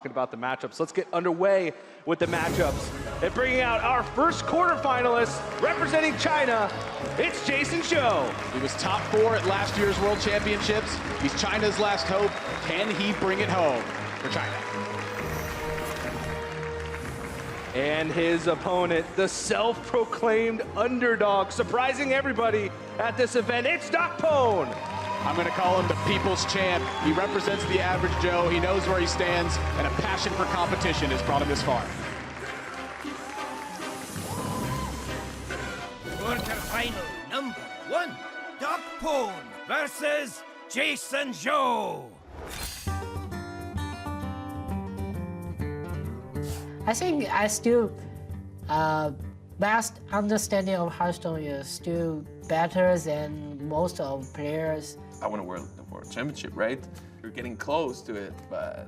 talking about the matchups. Let's get underway with the matchups. And bringing out our first quarterfinalist, representing China, it's JasonZhou. He was top 4 at last year's World Championships. He's China's last hope. Can he bring it home for China? And his opponent, the self-proclaimed underdog, surprising everybody at this event, it's DocPwn. I'm going to call him the people's champ. He represents the average Joe. He knows where he stands, and a passion for competition has brought him this far. Quarterfinal number 1, DocPwn versus JasonZhou. I think I still, best understanding of Hearthstone is still better than most of players. I want to win the World Championship, right? You're getting close to it, but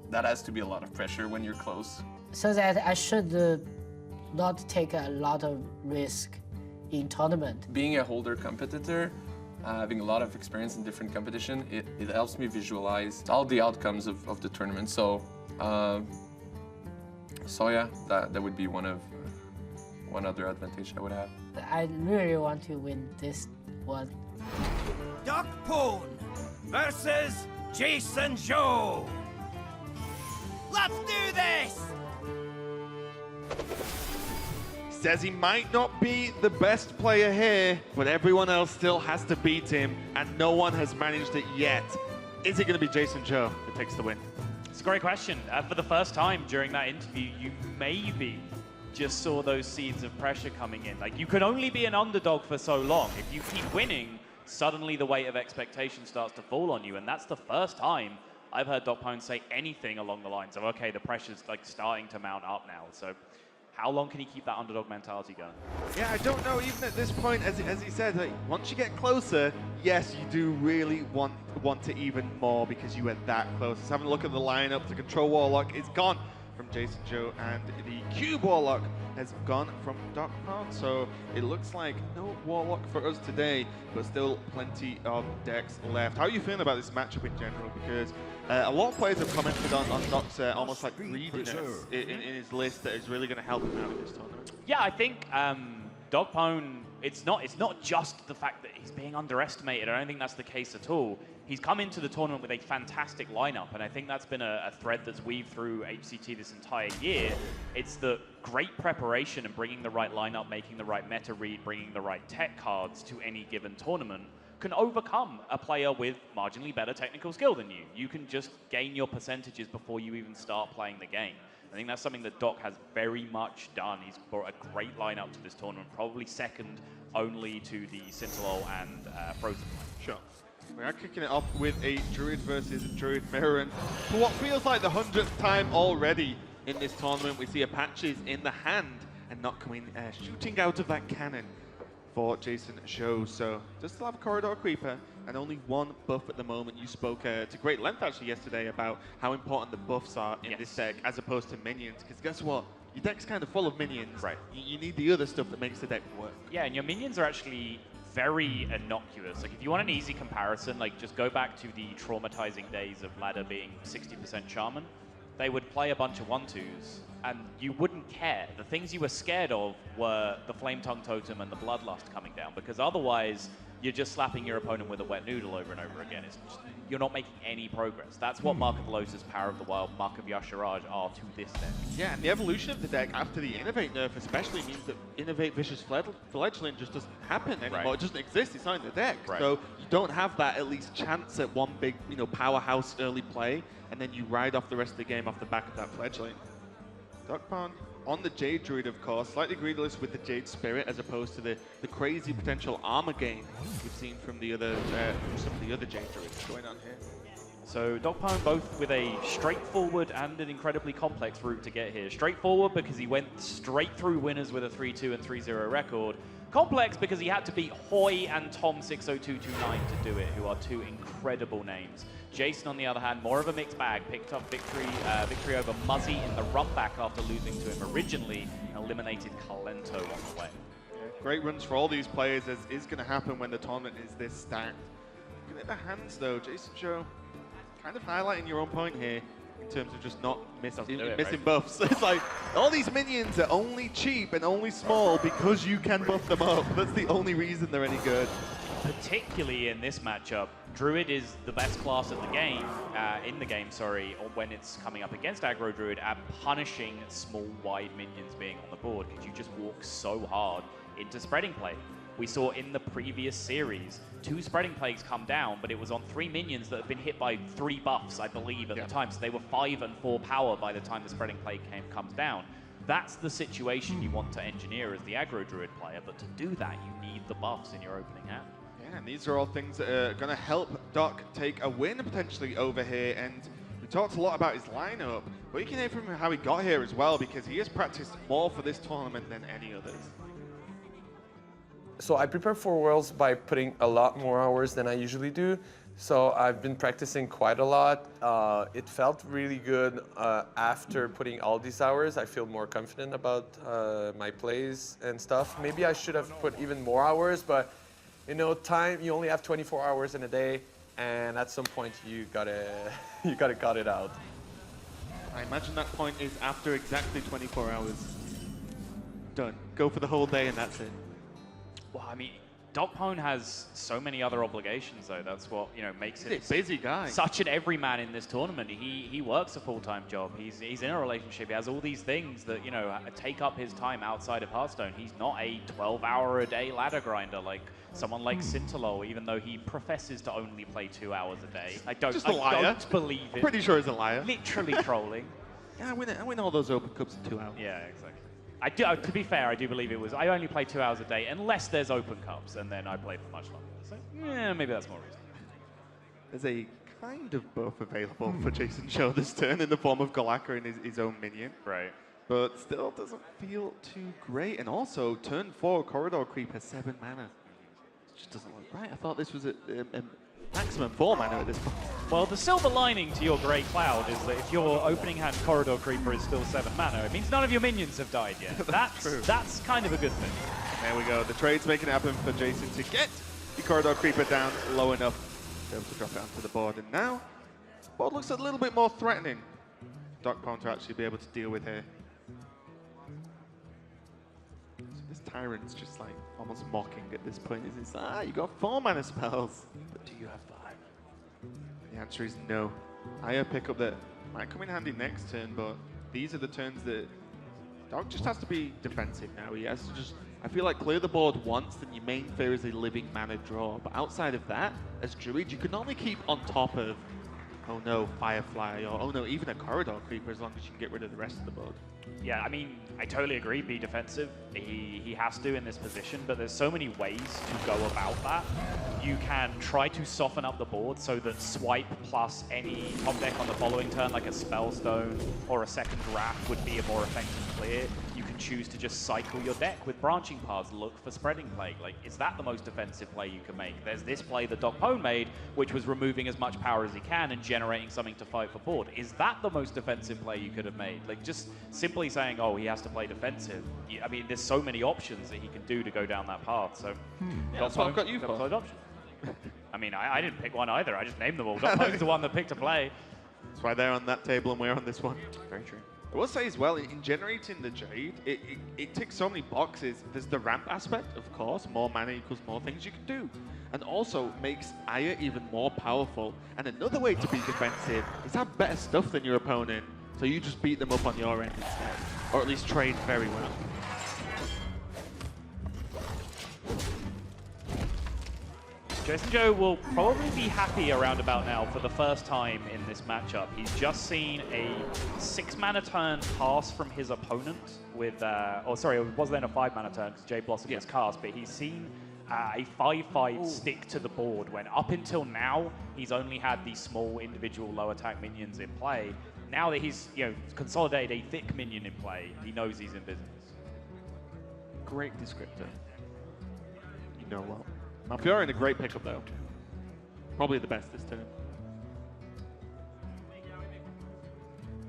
that has to be a lot of pressure when you're close. So that I should not take a lot of risk in tournament. Being a holder competitor, having a lot of experience in different competition, it helps me visualize all the outcomes of the tournament. So yeah, that would be one other advantage I would have. I really want to win this one. DocPwn versus JasonZhou. Let's do this! Says he might not be the best player here, but everyone else still has to beat him, and no one has managed it yet. Is it going to be JasonZhou that takes the win? It's a great question. For the first time during that interview, you maybe just saw those seeds of pressure coming in. Like, you can only be an underdog for so long. If you keep winning, suddenly the weight of expectation starts to fall on you, and that's the first time I've heard DocPwn say anything along the lines of, okay, the pressure's like starting to mount up now. So how long can he keep that underdog mentality going? Yeah, I don't know, even at this point, as he said, like, once you get closer, yes, you do really want to even more because you were that close. Let's have a look at the lineup. The Control Warlock is gone from JasonZhou, and the Cube Warlock has gone from DocPwn. So it looks like no Warlock for us today, but still plenty of decks left. How are you feeling about this matchup in general? Because a lot of players have commented on Doc's almost like greediness in his list that is really going to help him out in this tournament. Yeah, I think DocPwn, it's not just the fact that he's being underestimated. I don't think that's the case at all. He's come into the tournament with a fantastic lineup, and I think that's been a thread that's weaved through HCT this entire year. It's the great preparation and bringing the right lineup, making the right meta read, bringing the right tech cards to any given tournament can overcome a player with marginally better technical skill than you. You can just gain your percentages before you even start playing the game. I think that's something that Doc has very much done. He's brought a great lineup to this tournament, probably second only to the Scintillol and Frozen. Sure. We are kicking it off with a Druid versus Druid Mirror, and for what feels like the 100th time already in this tournament, we see Apaches in the hand and not coming shooting out of that cannon for JasonZhou. So just still have a Corridor Creeper and only one buff at the moment. You spoke to great length actually yesterday about how important the buffs are in this deck as opposed to minions, because guess what? Your deck's kind of full of minions. Right. You need the other stuff that makes the deck work. Yeah, and your minions are actually very innocuous. Like, if you want an easy comparison, like, just go back to the traumatizing days of Ladder being 60% Shaman. They would play a bunch of 1/2s, and you wouldn't care. The things you were scared of were the Flame Tongue Totem and the Bloodlust coming down, because otherwise, you're just slapping your opponent with a wet noodle over and over again. It's just, you're not making any progress. That's what Mark of the Lotus, Power of the Wild, Mark of Yasharaj are to this deck. Yeah, and the evolution of the deck after the Innovate nerf especially means that Innovate Vicious Fledgling just doesn't happen anymore. Right. It doesn't exist, it's not in the deck. Right. So you don't have that at least chance at one big, powerhouse early play, and then you ride off the rest of the game off the back of that Fledgling. DocPwn on the Jade Druid, of course, slightly greediless with the Jade Spirit as opposed to the crazy potential armor gain we've seen from the other some of the other Jade Druids going on here. So DocPwn both with a straightforward and an incredibly complex route to get here. Straightforward because he went straight through winners with a 3-2 and 3-0 record. Complex because he had to beat Hoy and Tom60229 to do it, who are two incredible names. Jason, on the other hand, more of a mixed bag, picked up victory over Muzzy in the run back after losing to him originally, and eliminated Kalento on the way. Yeah, great runs for all these players, as is going to happen when the tournament is this stacked. Looking at the hands though, JasonZhou, kind of highlighting your own point here. in terms of just not missing right? buffs. It's like, all these minions are only cheap and only small because you can buff them up. That's the only reason they're any good. Particularly in this matchup, Druid is the best class in the game, or when it's coming up against aggro Druid, at punishing small, wide minions being on the board, because you just walk so hard into spreading plague. We saw in the previous series, 2 spreading plagues come down, but it was on 3 minions that had been hit by 3 buffs, I believe, at the time. So they were 5 and 4 power by the time the spreading plague comes down. That's the situation you want to engineer as the aggro Druid player, but to do that, you need the buffs in your opening hand. Yeah, and these are all things that are going to help Doc take a win potentially over here. And we talked a lot about his lineup, but you can hear from him how he got here as well, because he has practiced more for this tournament than any others. So I prepare for Worlds by putting a lot more hours than I usually do. So I've been practicing quite a lot. It felt really good after putting all these hours. I feel more confident about my plays and stuff. Maybe I should have put even more hours, but you know, time, you only have 24 hours in a day, and at some point you gotta cut it out. I imagine that point is after exactly 24 hours. Done. Go for the whole day and that's it. Well, I mean, DocPwn has so many other obligations, though. That's what, you know, makes him He's a busy guy. such an everyman in this tournament. He works a full-time job. He's in a relationship. He has all these things that, you know, take up his time outside of Hearthstone. He's not a 12-hour-a-day ladder grinder like someone like Scintillol, even though he professes to only play 2 hours a day. I don't believe it. I'm pretty sure he's a liar. Literally trolling. Yeah, I win all those open cups in 2 hours. Yeah, exactly. To be fair, I do believe it was. I only play 2 hours a day, unless there's open cups, and then I play for much longer. So, yeah, maybe that's more reasonable. There's a kind of buff available for JasonZhou this turn in the form of Galaka and his own minion. Right. But still doesn't feel too great. And also, turn 4 Corridor Creep has 7 mana. It just doesn't look right. I thought this was a maximum 4 mana at this point. Well, the silver lining to your Grey Cloud is that if your opening hand Corridor Creeper is still 7 mana, it means none of your minions have died yet. That's kind of a good thing. There we go. The trade's making it happen for Jason to get the Corridor Creeper down low enough to be able to drop it onto the board. And now, the board looks a little bit more threatening. DocPwn to actually be able to deal with here. So this Tyrant's just like almost mocking at this point. It's you got 4 mana spells, but do you have 5? The answer is no. Higher pickup that might come in handy next turn, but these are the turns that Doc just has to be defensive now. He has to just, I feel like, clear the board once, then your main fear is a living mana draw. But outside of that, as Druid, you can only keep on top of, oh no, Firefly, or oh no, even a Corridor Creeper, as long as you can get rid of the rest of the board. Yeah, I mean, I totally agree, be defensive. He has to in this position, but there's so many ways to go about that. You can try to soften up the board so that swipe plus any top deck on the following turn, like a Spellstone or a second Wrath, would be a more effective clear. You can choose to just cycle your deck with branching paths, look for Spreading Plague. Like, is that the most defensive play you can make? There's this play that DocPwn made, which was removing as much power as he can and generating something to fight for board. Is that the most defensive play you could have made? Like, just simply saying, oh, he has to play defensive. I mean, there's so many options that he can do to go down that path. So, Yeah, that's what I've got you for. Option. I mean, I didn't pick one either. I just named them all. DocPwn's the one that picked a play. That's why they're on that table and we're on this one. Very true. I will say as well, in generating the Jade, it ticks so many boxes. There's the ramp aspect, of course. More mana equals more things you can do. And also makes Aya even more powerful. And another way to be defensive is have better stuff than your opponent. So you just beat them up on your end instead. Or at least trade very well. JasonZhou will probably be happy around about now for the first time in this matchup. He's just seen a 6-mana turn pass from his opponent with, or sorry, it was then a 5-mana turn because Jade Blossom was cast, but he's seen a 5/5 stick to the board when up until now he's only had these small individual low attack minions in play. Now that he's consolidated a thick minion in play, he knows he's in business. Great descriptor. You know well. Malfurion, a great pickup though. Probably the best this turn.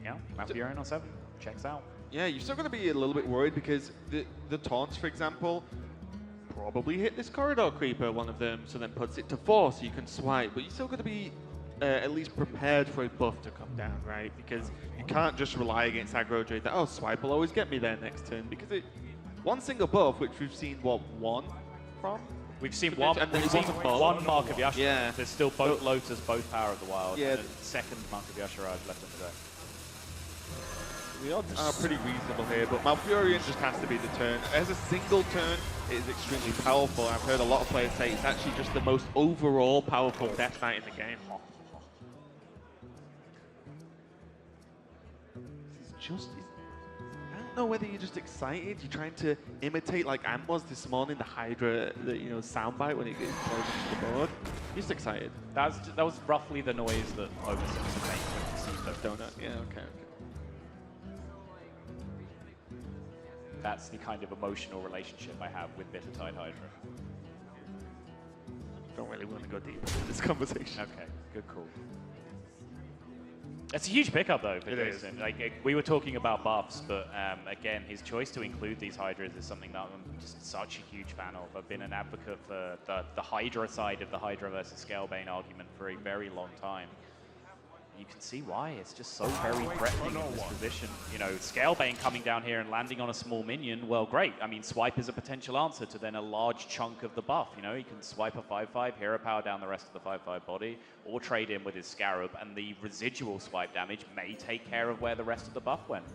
Yeah, Malfurion on 7. Checks out. Yeah, you're still going to be a little bit worried because the taunts, for example, probably hit this Corridor Creeper, one of them, so then puts it to 4 so you can swipe. But you're still going to be at least prepared for a buff to come down, right? Because you can't just rely against aggro Druid that, oh, swipe will always get me there next turn. Because one single buff, which we've seen, what, one from? We've seen one Mark of Yasharaj. Yeah. There's still both Lotus, both Power of the Wild, Yeah. and a second Mark of Yasharaj left in the deck. The odds are pretty reasonable here, but Malfurion just has to be the turn. As a single turn, it is extremely powerful. I've heard a lot of players say it's actually just the most overall powerful Death Knight in the game. I don't know whether you're just excited. You're trying to imitate like Am was this morning, the Hydra, the soundbite when it gets close to the board. You're just excited. That was roughly the noise that Homer Simpson made when he sees that Donut. Yeah. Okay. That's the kind of emotional relationship I have with Bittertide Hydra. Don't really want to go deep into this conversation. Okay, good call. It's a huge pickup though for Jason. Like we were talking about buffs, but again, his choice to include these Hydras is something that I'm just such a huge fan of. I've been an advocate for the Hydra side of the Hydra versus Scalebane argument for a very long time. You can see why. It's just so very threatening in this position. You know, Scalebane coming down here and landing on a small minion, well, great. I mean, swipe is a potential answer to then a large chunk of the buff. You know, he can swipe a 5/5, hero power down the rest of the 5/5 body, or trade in with his Scarab, and the residual swipe damage may take care of where the rest of the buff went.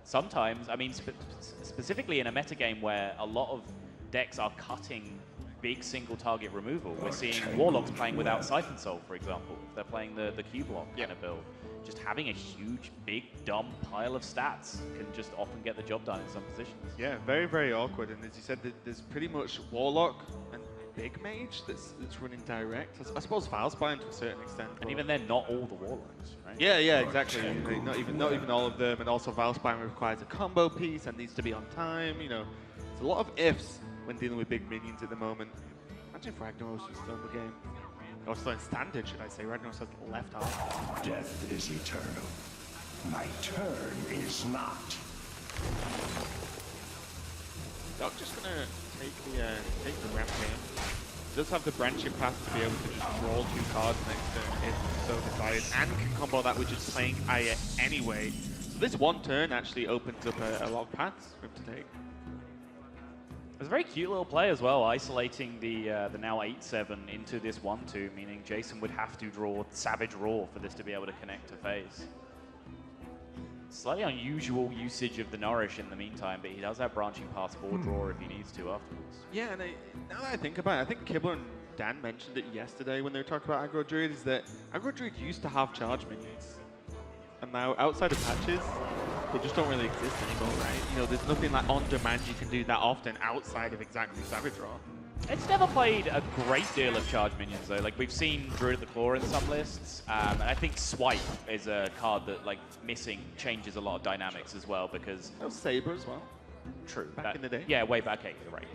Sometimes, I mean, specifically in a metagame where a lot of decks are cutting big single target removal. We're seeing Warlocks playing without Siphon Soul, for example. They're playing the Q block kind of build. Just having a huge, big, dumb pile of stats can just often get the job done in some positions. Yeah, very, very awkward. And as you said, there's pretty much Warlock and Big Mage that's running direct. I suppose Valspine to a certain extent. And even then, not all the Warlocks, right? Yeah, exactly. Not even all of them. And also Valspine requires a combo piece and needs to be on time. You know, it's a lot of ifs when dealing with big minions at the moment. Imagine if Ragnaros was still in the game. Or still in standard, should I say. Ragnaros has left half. Death is eternal. My turn is not. Doc just gonna take the ramp here. Does have the branching path to be able to just draw 2 cards next turn if so desired, and can combo that with just playing Aya anyway. So this one turn actually opens up a lot of paths for him to take. It's a very cute little play as well, isolating the now 8/7 into this 1/2, meaning Jason would have to draw Savage Roar for this to be able to connect to phase. Slightly unusual usage of the Nourish in the meantime, but he does have branching paths for draw if he needs to afterwards. Yeah, and now that I think about it, I think Kibler and Dan mentioned it yesterday when they were talking about Aggro Druid, is that Aggro Druid used to have charge minions. And now, outside of patches, they just don't really exist anymore, right? You know, there's nothing like on demand you can do that often outside of exactly Savage Roar. It's never played a great deal of charge minions though. Like we've seen Druid of the Claw in some lists, and I think Swipe is a card that like missing changes a lot of dynamics as well because. Oh, Saber as well. True. Back in the day. Yeah, way back. Okay, you're right.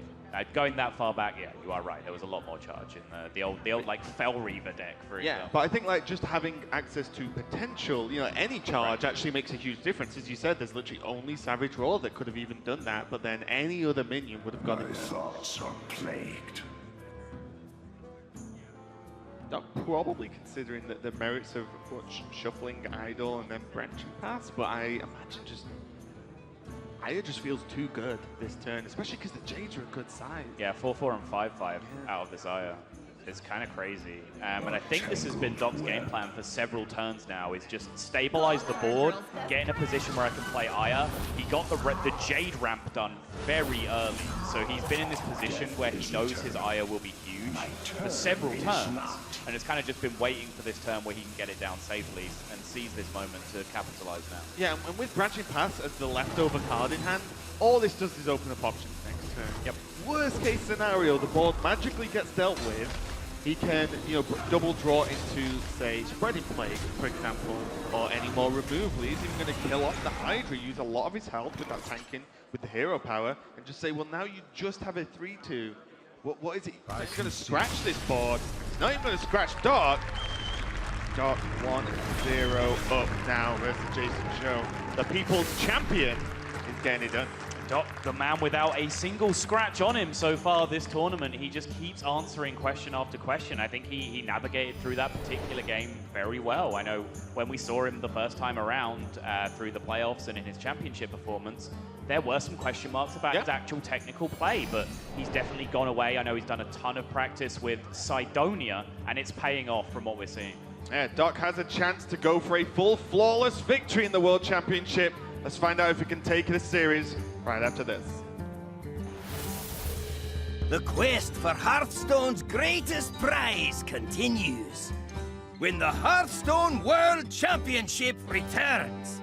Going that far back, yeah, you are right. There was a lot more charge in the old like Fel Reaver deck, for example. Yeah, but I think like just having access to potential, you know, any charge actually makes a huge difference. As you said, there's literally only Savage Roar that could have even done that, but then any other minion would have gone in. My thoughts are plagued. Not probably considering the merits of shuffling Idol and then branching paths, but I imagine just Aya just feels too good this turn, especially because the Jades are a good size. Yeah, 4/4 and 5/5 out of this Aya. It's kind of crazy. And I think this has been Doc's game plan for several turns now, is just stabilize the board, get in a position where I can play Aya. He got the Jade ramp done very early, so he's been in this position where he knows his Aya will be huge for several turns. And it's kind of just been waiting for this turn where he can get it down safely and seize this moment to capitalize now. Yeah, and with branching paths as the leftover card in hand, all this does is open up options next turn. Yep. Worst case scenario, the board magically gets dealt with. He can, you know, double draw into, say, Spreading Plague, for example, or any more removal. He's even going to kill off the Hydra, use a lot of his health with that tanking, with the hero power, and just say, well, now you just have a 3/2. What is it? He's going to scratch this board. He's not even going to scratch Doc. Doc 1-0 up now versus JasonZhou. The people's champion is getting it done. Doc, the man without a single scratch on him so far this tournament. He just keeps answering question after question. I think he navigated through that particular game very well. I know when we saw him the first time around through the playoffs and in his championship performance, there were some question marks about his actual technical play, but he's definitely gone away. I know he's done a ton of practice with Sidonia, and it's paying off from what we're seeing. Yeah, Doc has a chance to go for a full flawless victory in the World Championship. Let's find out if he can take this series right after this. The quest for Hearthstone's greatest prize continues when the Hearthstone World Championship returns.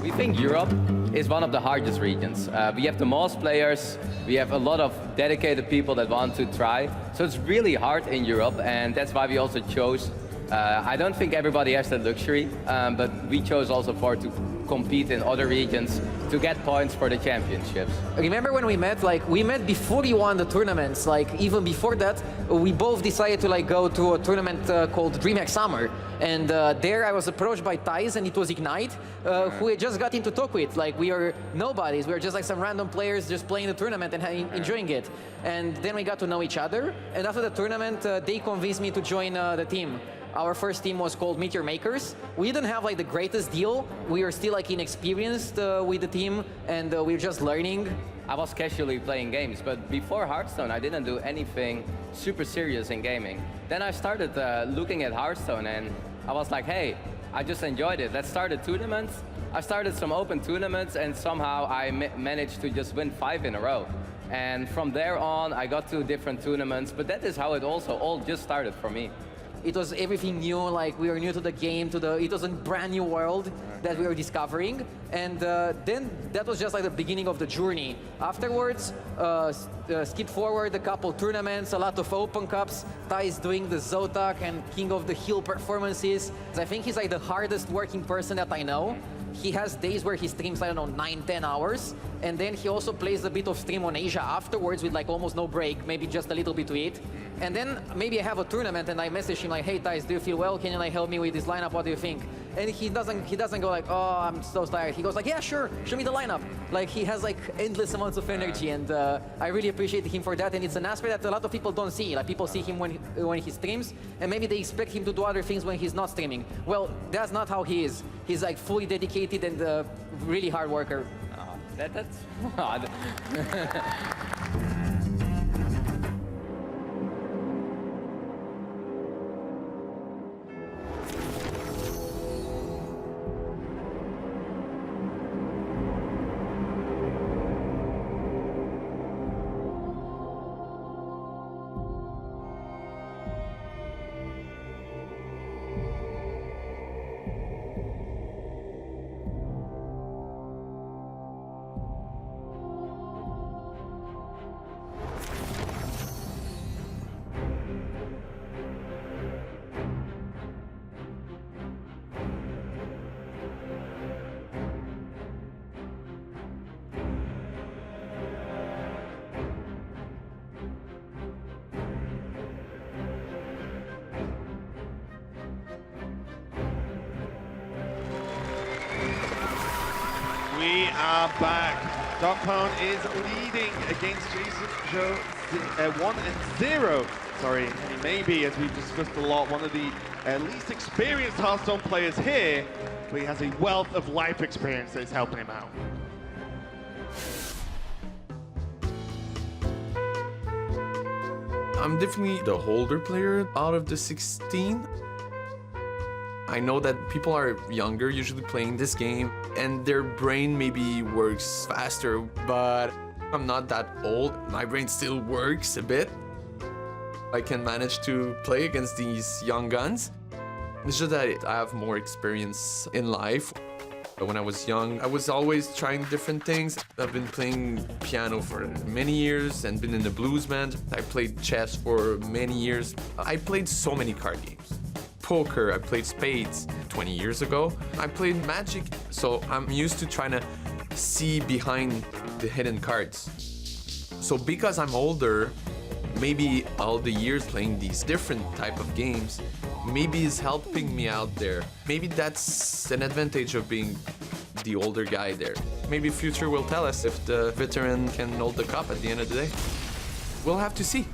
We think Europe is one of the hardest regions. We have the most players, we have a lot of dedicated people that want to try, so it's really hard in Europe, and that's why we also chose, I don't think everybody has that luxury, but we chose also to compete in other regions to get points for the championships. Remember when we met? Like, we met before you won the tournaments. Like, even before that, we both decided to go to a tournament called DreamHack Summer. And there I was approached by Thijs, and it was Ignite, who I just got into talk with. Like, we are nobodies. We are just like some random players just playing the tournament and enjoying it. And then we got to know each other. And after the tournament, they convinced me to join the team. Our first team was called Meteor Makers. We didn't have the greatest deal. We were still inexperienced with the team, and we were just learning. I was casually playing games, but before Hearthstone, I didn't do anything super serious in gaming. Then I started looking at Hearthstone, and I was like, hey, I just enjoyed it. Let's start a tournament. I started some open tournaments, and somehow I managed to just win 5 in a row. And from there on, I got to different tournaments, but that is how it also all just started for me. It was everything new, we were new to the game, it was a brand new world that we were discovering. And then that was just the beginning of the journey. Afterwards, skip forward a couple tournaments, a lot of open cups. Thijs doing the Zotac and King of the Hill performances. I think he's the hardest working person that I know. He has days where he streams, I don't know, 9-10 hours. And then he also plays a bit of stream on Asia afterwards with almost no break, maybe just a little bit to eat. And then maybe I have a tournament and I message him hey Thijs, do you feel well? Can you help me with this lineup? What do you think? And he doesn't go oh, I'm so tired. He goes yeah, sure, show me the lineup. He has endless amounts of energy, and I really appreciate him for that. And it's an aspect that a lot of people don't see. People see him when he streams, and maybe they expect him to do other things when he's not streaming. Well, that's not how he is. He's fully dedicated and really hard worker. That's We are back. DocPwn is leading against JasonZhou 1-0. Sorry, and he may be, as we've discussed a lot, one of the least experienced Hearthstone players here, but he has a wealth of life experience that is helping him out. I'm definitely the older player out of the 16. I know that people are younger usually playing this game and their brain maybe works faster, but I'm not that old. My brain still works a bit. I can manage to play against these young guns. It's just that I have more experience in life. When I was young, I was always trying different things. I've been playing piano for many years and been in the blues band. I played chess for many years. I played so many card games. poker, I played spades 20 years ago. I played Magic, so I'm used to trying to see behind the hidden cards. So because I'm older, maybe all the years playing these different type of games, maybe is helping me out there. Maybe that's an advantage of being the older guy there. Maybe future will tell us if the veteran can hold the cup at the end of the day. We'll have to see.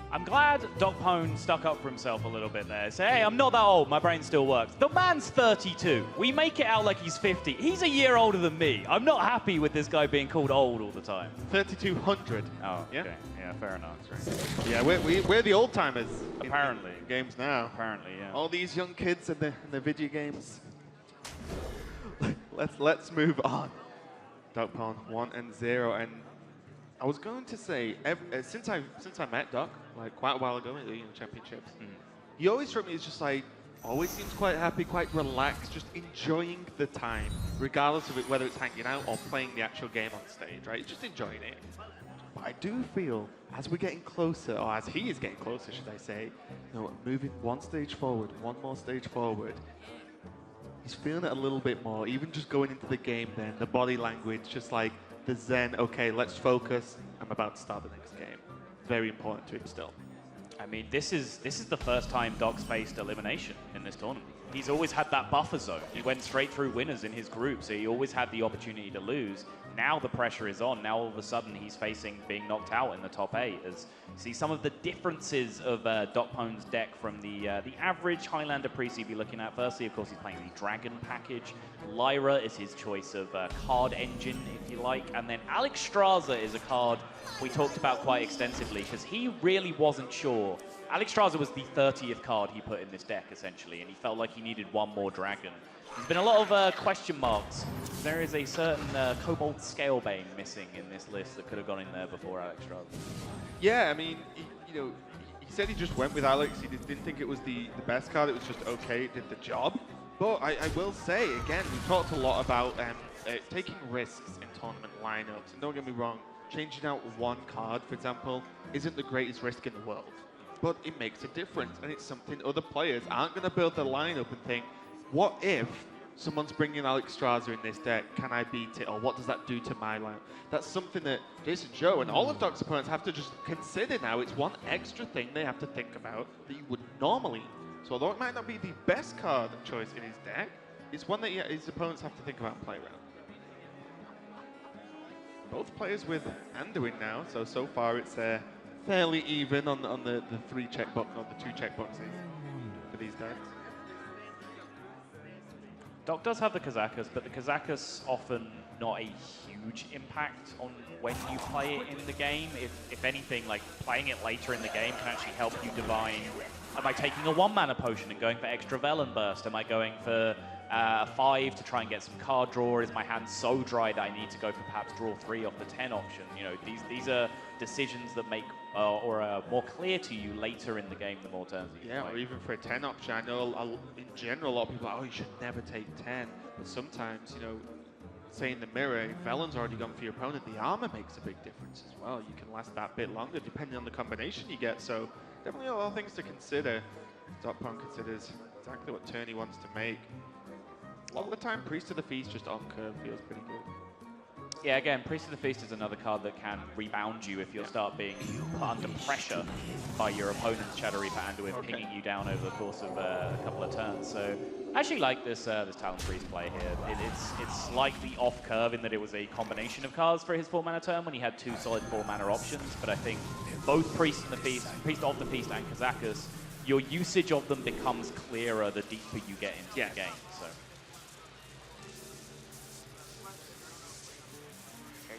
I'm glad DocPwn stuck up for himself a little bit there. Say, hey, I'm not that old, my brain still works. The man's 32. We make it out like he's 50. He's a year older than me. I'm not happy with this guy being called old all the time. 3,200. Oh, Yeah? okay. Yeah, fair enough. Yeah, we're the old timers. Apparently. In games now. Apparently, yeah. All these young kids in the video games. Let's move on. DocPwn 1-0, and I was going to say since I met Doc like quite a while ago in the championships, he always struck me as just like always seems quite happy, quite relaxed, just enjoying the time, regardless of whether it's hanging out or playing the actual game on stage, right? Just enjoying it. But I do feel as we're getting closer, or as he is getting closer, should I say, you know, moving one stage forward, one more stage forward. He's feeling it a little bit more, even just going into the game then, the body language, just like the zen, okay, let's focus, I'm about to start the next game. Very important to him still. I mean, this is the first time Doc's faced elimination in this tournament. He's always had that buffer zone. He went straight through winners in his group, so he always had the opportunity to lose. Now the pressure is on. Now all of a sudden he's facing being knocked out in the top 8. As you see some of the differences of DocPwn's deck from the average Highlander priest you'd be looking at. Firstly, of course, he's playing the Dragon package. Lyra is his choice of card engine, if you like. And then Alex Straza is a card we talked about quite extensively because he really wasn't sure. Alex Straza was the 30th card he put in this deck, essentially, and he felt like he needed one more Dragon. There's been a lot of question marks. There is a certain Kobold Scalebane missing in this list that could have gone in there before Alex Straza. Yeah, I mean, he said he just went with Alex. He didn't think it was the best card. It was just okay, it did the job. But I will say, again, we talked a lot about taking risks in tournament lineups. And don't get me wrong, changing out one card, for example, isn't the greatest risk in the world. But it makes a difference, and it's something other players aren't going to build their lineup and think, what if someone's bringing Alex Straza in this deck? Can I beat it? Or what does that do to my lineup? That's something that JasonZhou and all of Doc's opponents have to just consider now. It's one extra thing they have to think about that you would normally. So although it might not be the best card choice in his deck, it's one that his opponents have to think about and play around. Both players with Anduin now, so far it's fairly even on the 3 checkbox, or the 2 checkboxes for these decks. Doc does have the Kazakus, but the Kazakus often not a huge impact on when you play it in the game. If anything, like playing it later in the game can actually help you divine, am I taking a 1-mana potion and going for extra Velen Burst? Am I going for 5 to try and get some card draw? Is my hand so dry that I need to go for perhaps draw 3 off the 10 option? You know, these are decisions that make or are more clear to you later in the game the more turns that you play. Or even for a 10 option. I know in general a lot of people are like, oh, you should never take 10. But sometimes, you know, say in the mirror, if Velen's already gone for your opponent, the armor makes a big difference as well. You can last that bit longer depending on the combination you get. So definitely a lot of things to consider. DocPwn considers exactly what turn he wants to make. A lot of the time, Priest of the Feast just on curve feels pretty good. Yeah, again, Priest of the Feast is another card that can rebound you if you start being put under pressure by your opponent's Shadow Reaper Anduin pinging you down over the course of a couple of turns. So I actually like this Talon Priest play here. It's slightly off curve in that it was a combination of cards for his 4-mana turn when he had 2 solid 4-mana options, but I think both Priest of the Feast and Kazakus, your usage of them becomes clearer the deeper you get into the game. So.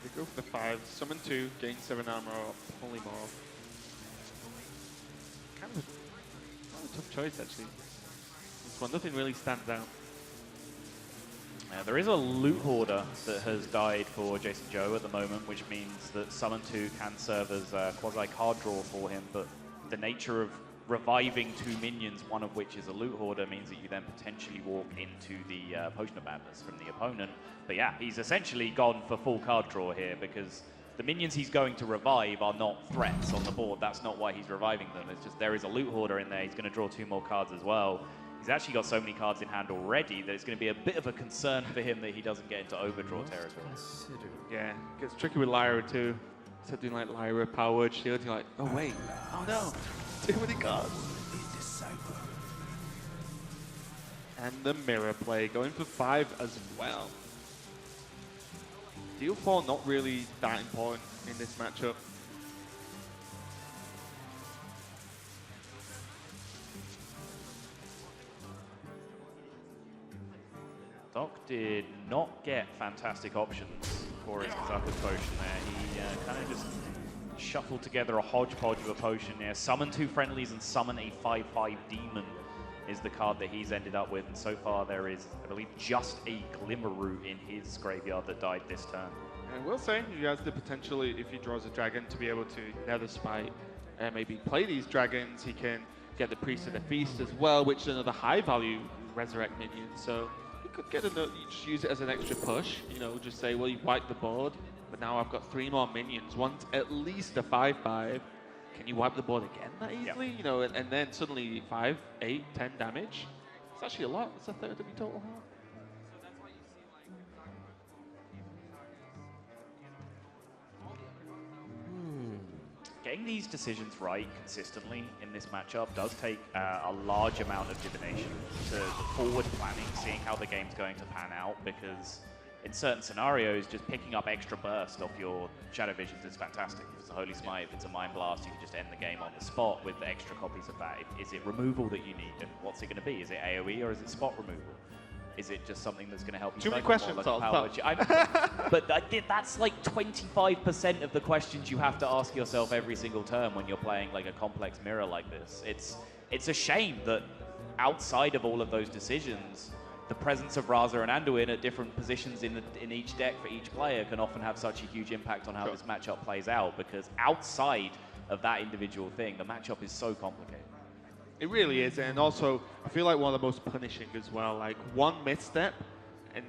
We go for the 5, summon 2, gain 7 armor, or polymorph. Kind of a tough choice, actually. This one, nothing really stands out. There is a Loot Hoarder that has died for JasonZhou at the moment, which means that summon 2 can serve as a quasi-card draw for him, but the nature of reviving 2 minions, one of which is a Loot Hoarder, means that you then potentially walk into the Potion of Madness from the opponent. But yeah, he's essentially gone for full card draw here because the minions he's going to revive are not threats on the board. That's not why he's reviving them. It's just there is a loot hoarder in there. He's going to draw 2 more cards as well. He's actually got so many cards in hand already that it's going to be a bit of a concern for him that he doesn't get into overdraw territory. Yeah, gets tricky with Lyra too. Instead of doing like Lyra, Power Word, Shield, you're like, oh wait, oh no, too many cards. And the mirror play, going for 5 as well. Deal 4 not really that important in this matchup. Doc did not get fantastic options for his Kazakus potion there. He kind of just shuffled together a hodgepodge of a potion there. Summon 2 friendlies and summon a 5/5 demon is the card that he's ended up with. And so far there is, I believe, just a Glimmer Root in his graveyard that died this turn. And we'll say he has the potential, if he draws a dragon, to be able to Nether Smite and maybe play these dragons. He can get the Priest of the Feast as well, which is another high value resurrect minion. So he could get another, just use it as an extra push, you know, just say, well, you wipe the board, but now I've got 3 more minions. One's at least a 5/5. Can you wipe the board again that easily? You know, and then suddenly 5, 8, 10 damage. It's actually a lot. It's a third of your total health. Getting these decisions right consistently in this matchup does take a large amount of divination to the forward planning, seeing how the game's going to pan out, because in certain scenarios, just picking up extra burst off your Shadow Visions is fantastic. If it's a Holy Smite, if it's a Mind Blast, you can just end the game on the spot with extra copies of that. Is it removal that you need? And what's it going to be? Is it AoE or is it spot removal? Is it just something that's going to help you? Too many cycle questions, more, like but that's like 25% of the questions you have to ask yourself every single turn when you're playing like a complex mirror like this. It's a shame that outside of all of those decisions, the presence of Raza and Anduin at different positions in each deck for each player can often have such a huge impact on how this matchup plays out, because outside of that individual thing, the matchup is so complicated. It really is, and also I feel like one of the most punishing as well. Like one misstep, and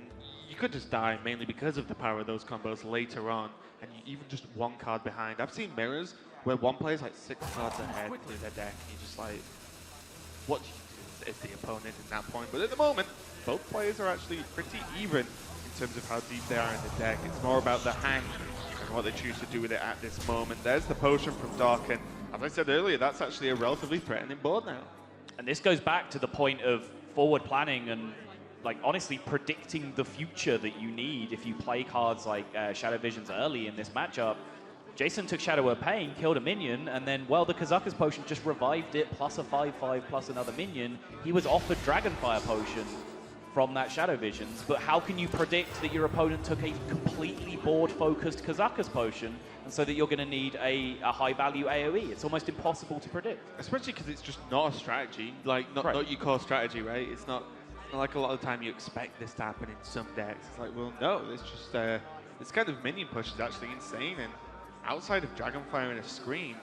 you could just die mainly because of the power of those combos later on, and you even just 1 card behind. I've seen mirrors where one player's like 6 cards ahead through their deck, and you're just like, what do you do as the opponent at that point? But at the moment, both players are actually pretty even in terms of how deep they are in the deck. It's more about the hand and what they choose to do with it at this moment. There's the potion from Doc, and as I said earlier, that's actually a relatively threatening board now. And this goes back to the point of forward planning and, like, honestly predicting the future that you need if you play cards like Shadow Visions early in this matchup. Jason took Shadow of Pain, killed a minion, and then, well, the Kazakus potion just revived it, plus a 5/5, plus another minion. He was offered Dragonfire potion from that Shadow Visions, but how can you predict that your opponent took a completely board-focused Kazakus potion, and so that you're going to need a high-value AoE? It's almost impossible to predict. Especially because it's just not a strategy, like not your core strategy, right? It's not like a lot of the time you expect this to happen in some decks. It's like, well, no, it's just this kind of minion push is actually insane, and outside of Dragonfire and a Scream,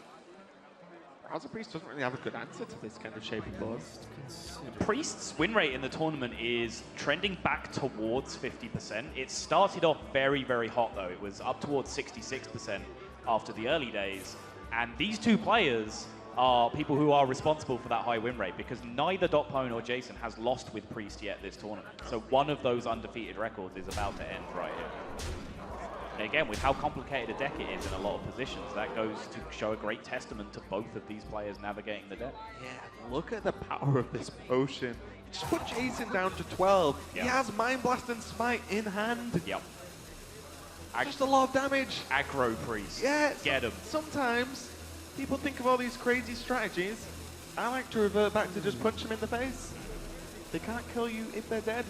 Raza Priest doesn't really have a good answer to this kind of shape of board. Priest's win rate in the tournament is trending back towards 50%. It started off very, very hot, though. It was up towards 66% after the early days. And these 2 players are people who are responsible for that high win rate, because neither DocPwn or Jason has lost with Priest yet this tournament. So one of those undefeated records is about to end right here. And again, with how complicated a deck it is in a lot of positions, that goes to show a great testament to both of these players navigating the deck. Yeah, look at the power of this potion. Just put Jason down to 12. Yep. He has Mind Blast and Smite in hand. Yep. Just a lot of damage. Aggro Priest. Yeah. Get him. Sometimes people think of all these crazy strategies. I like to revert back to just punch them in the face. They can't kill you if they're dead.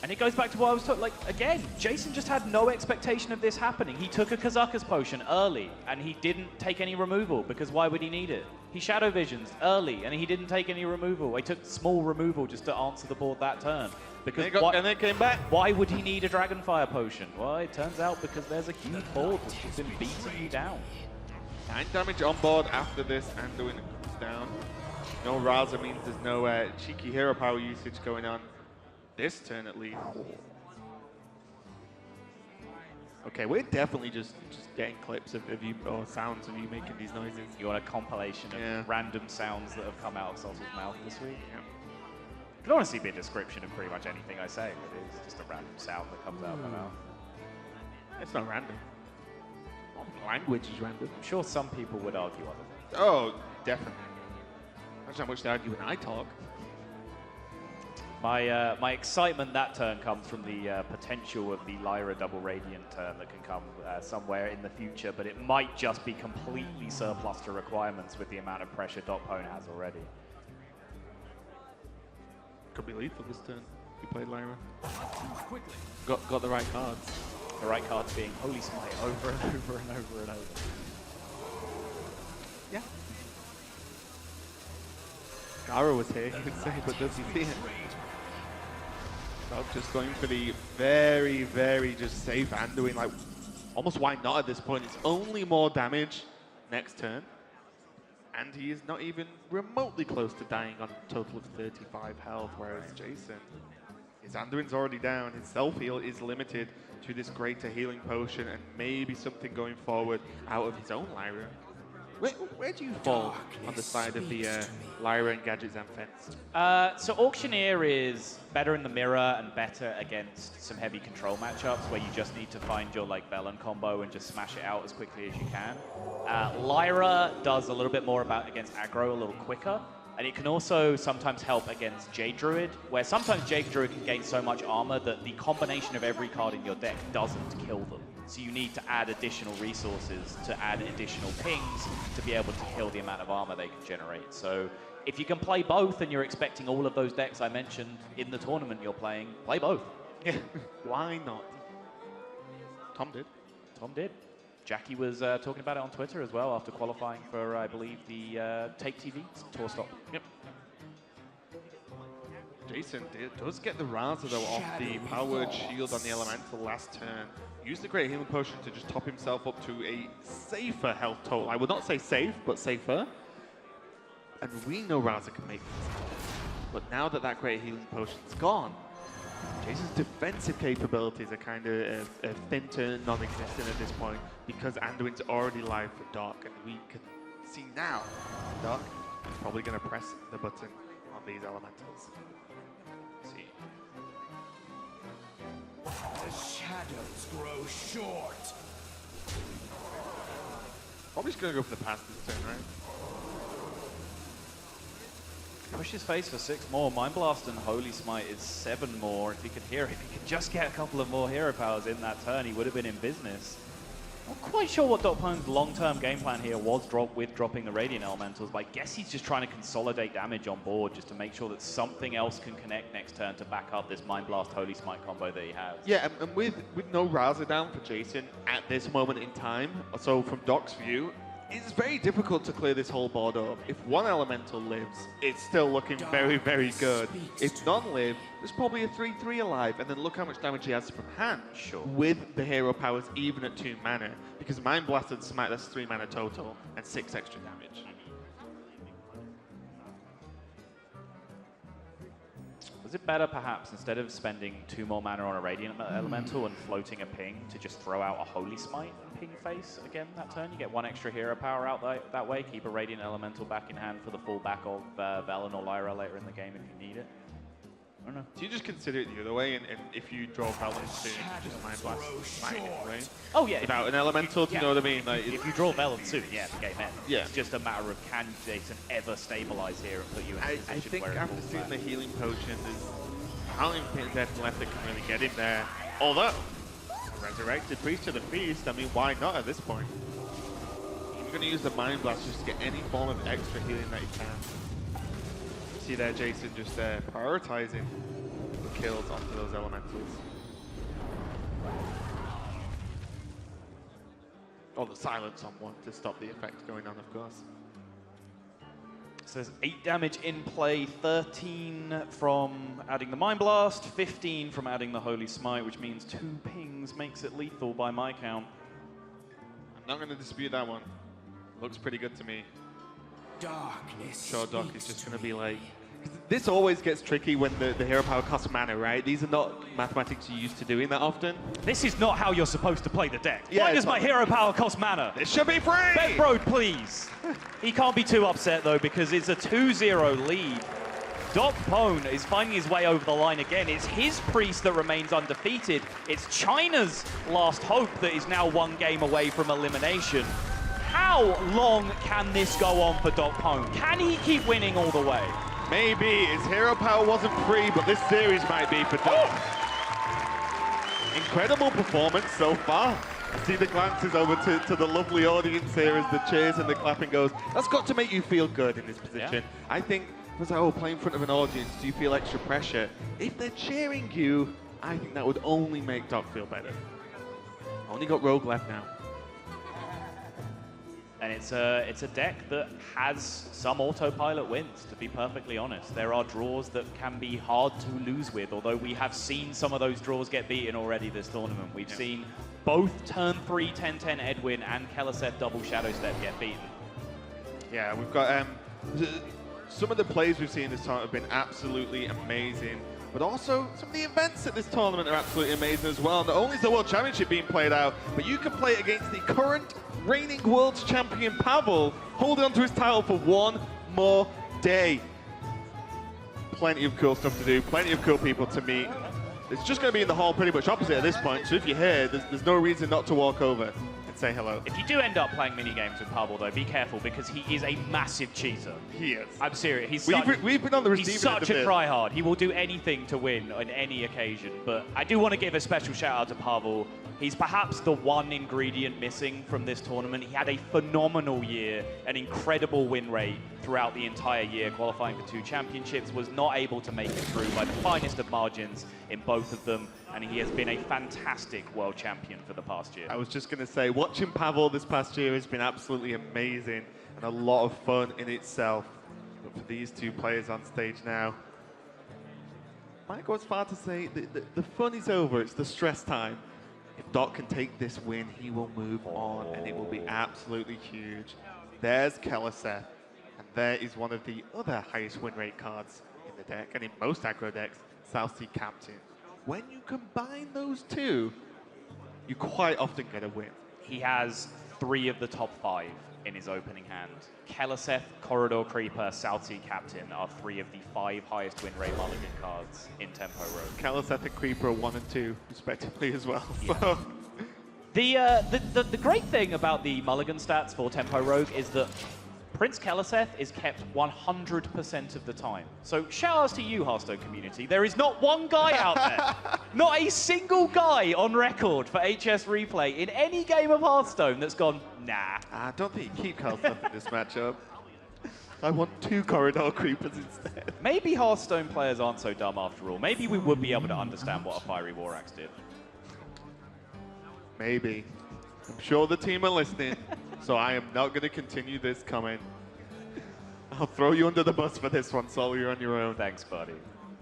And it goes back to what I was talking, like, again, Jason just had no expectation of this happening. He took a Kazakus potion early, and he didn't take any removal, because why would he need it? He Shadow Visions early, and he didn't take any removal. He took small removal just to answer the board that turn. Because and they came back. Why would he need a Dragonfire potion? Well, it turns out because there's a huge board that's just been beating you down. 9 damage on board after this, Anduin comes down. No Raza means there's no cheeky hero power usage going on this turn at least. Okay, we're definitely just getting clips of you, or sounds of you making these noises. You want a compilation of random sounds that have come out of Salsa's mouth this week? Yeah. It could honestly be a description of pretty much anything I say. It is just a random sound that comes out of my mouth. It's not random. Language is random. I'm sure some people would argue other things. Oh, definitely. That's how much they argue when I talk. My excitement that turn comes from the potential of the Lyra double Radiant turn that can come somewhere in the future, but it might just be completely surplus to requirements with the amount of pressure DocPwn has already. Could be lethal this turn. You played Lyra. Got the right cards. The right cards being Holy Smite over and over and over and over. Yeah. Gara was here, you could say, but does he see it? Doc just going for the very, very just safe Anduin. Like, almost why not at this point? It's only more damage next turn. And he is not even remotely close to dying on a total of 35 health, whereas Jason, his Anduin's already down. His self-heal is limited to this greater healing potion and maybe something going forward out of his own Lyra. Where do you fall on the side of the Lyra and Gadget Zamfence? So Auctioneer is better in the mirror and better against some heavy control matchups where you just need to find your like Velen combo and just smash it out as quickly as you can. Lyra does a little bit more against aggro a little quicker, and it can also sometimes help against Jade Druid, where sometimes Jade Druid can gain so much armor that the combination of every card in your deck doesn't kill them. So you need to add additional resources to add additional pings to be able to kill the amount of armor they can generate. So if you can play both and you're expecting all of those decks I mentioned in the tournament you're playing, play both. Yeah, why not? Tom did. Tom did. Jackie was talking about it on Twitter as well after qualifying for, I believe, the Take TV tour stop. Yep. Jason does get the Raza though off the powered shield on the Elemental last turn. Used the Great Healing Potion to just top himself up to a safer health total. I would not say safe, but safer. And we know Raza can make this. But now that that Great Healing Potion's gone, Jason's defensive capabilities are kind of thin to non-existent at this point because Anduin's already live for Doc, and we can see now Doc is probably going to press the button on these Elementals. See. The shadows grow short. Probably just going to go for the pass this turn, right? Push his face for 6 more. Mind Blast and Holy Smite is 7 more. If he could hear it, if he could just get a couple of more hero powers in that turn, he would have been in business. Not quite sure what DocPwn's long-term game plan here was with dropping the Radiant Elementals, but I guess he's just trying to consolidate damage on board just to make sure that something else can connect next turn to back up this Mind Blast Holy Smite combo that he has. Yeah, and with no Raza down for Jason at this moment in time, so from Doc's view, it's very difficult to clear this whole board up. If one Elemental lives, it's still looking very, very good. If none live, there's probably a 3-3 alive, and then look how much damage he has from hand. Sure. With the hero powers even at 2 mana, because Mind Blast and Smite, that's 3 mana total, and 6 extra damage. Was it better, perhaps, instead of spending 2 more mana on a Radiant Elemental and floating a ping, to just throw out a Holy Smite and ping face again that turn? You get 1 extra hero power out that way, keep a Radiant Elemental back in hand for the fallback of Velen or Lyra later in the game if you need it. I don't know. So you just consider it the other way, and if you draw Velen soon, you just Mind Blast Smite it, right? Oh yeah. Without an Elemental, do you know what I mean? Like, if you draw Velen soon, yeah, the game ends. Yeah. It's just a matter of can Jason ever stabilize here and put you in a position I think where it after falls seeing back. the healing potion, I don't even think there's anything left that can really get him there. Although, Resurrected Priest to the Feast, I mean, why not at this point? You're going to use the Mind Blast just to get any form of extra healing that you can. See there, Jason just prioritizing the kills onto those Elementals. Or the silence on one to stop the effect going on, of course. So there's 8 damage in play, 13 from adding the Mind Blast, 15 from adding the Holy Smite, which means 2 pings makes it lethal by my count. I'm not going to dispute that one. Looks pretty good to me. Darkness. Sure, Doc is just going to be like, This always gets tricky when the hero power costs mana, right? These are not mathematics you're used to doing that often. This is not how you're supposed to play the deck. Yeah, Why does my hero power cost mana? It should be free! Bedroad, please. He can't be too upset, though, because it's a 2-0 lead. DocPwn is finding his way over the line again. It's his priest that remains undefeated. It's China's last hope that is now one game away from elimination. How long can this go on for DocPwn? Can he keep winning all the way? Maybe. His hero power wasn't free, but this series might be for Doc. Incredible performance so far. I see the glances over to the lovely audience here as the cheers and the clapping goes. That's got to make you feel good in this position. Yeah. I think, was like, oh, playing in front of an audience, do you feel extra pressure? If they're cheering you, I think that would only make Doc feel better. Only got Rogue left now. And it's a deck that has some autopilot wins, to be perfectly honest. There are draws that can be hard to lose with, although we have seen some of those draws get beaten already this tournament. We've seen both turn 3 10-10 Edwin and Keliseth double Shadow Step get beaten. Yeah, we've got some of the plays we've seen this tournament have been absolutely amazing. But also, some of the events at this tournament are absolutely amazing as well. Not only is the World Championship being played out, but you can play against the current reigning world champion Pavel, holding on to his title for one more day. Plenty of cool stuff to do, plenty of cool people to meet. It's just going to be in the hall pretty much opposite at this point, so if you're here, there's no reason not to walk over and say hello. If you do end up playing mini-games with Pavel, though, be careful, because he is a massive cheater. He is. I'm serious. We've been on the receiving He's such end a of tryhard. He will do anything to win on any occasion. But I do want to give a special shout out to Pavel. He's perhaps the one ingredient missing from this tournament. He had a phenomenal year, an incredible win rate throughout the entire year, qualifying for 2 championships, was not able to make it through by the finest of margins in both of them, and he has been a fantastic world champion for the past year. I was just going to say, watching Pavel this past year has been absolutely amazing and a lot of fun in itself. But for these two players on stage now, might go as far to say the fun is over, it's the stress time. If Doc can take this win, he will move on, and it will be absolutely huge. There's Keliseth, and there is one of the other highest win rate cards in the deck, and in most aggro decks, South Sea Captain. When you combine those two, you quite often get a win. He has 3 of the top 5 in his opening hand. Keliseth, Corridor Creeper, South Sea Captain are 3 of the 5 highest win rate mulligan cards in Tempo Rogue. Keliseth and Creeper are 1 and 2, respectively, as well. Yeah. So. The great thing about the mulligan stats for Tempo Rogue is that Prince Keliseth is kept 100% of the time. So shout outs to you, Hearthstone community. There is not one guy out there, not a single guy on record for HS Replay in any game of Hearthstone that's gone, nah. I don't think you keep Keliseth in this matchup. I want 2 Corridor Creepers instead. Maybe Hearthstone players aren't so dumb after all. Maybe we would be able to understand what a Fiery War Axe did. Maybe. I'm sure the team are listening, so I am not going to continue this comment. I'll throw you under the bus for this one, Sol. You're on your own. Thanks, buddy.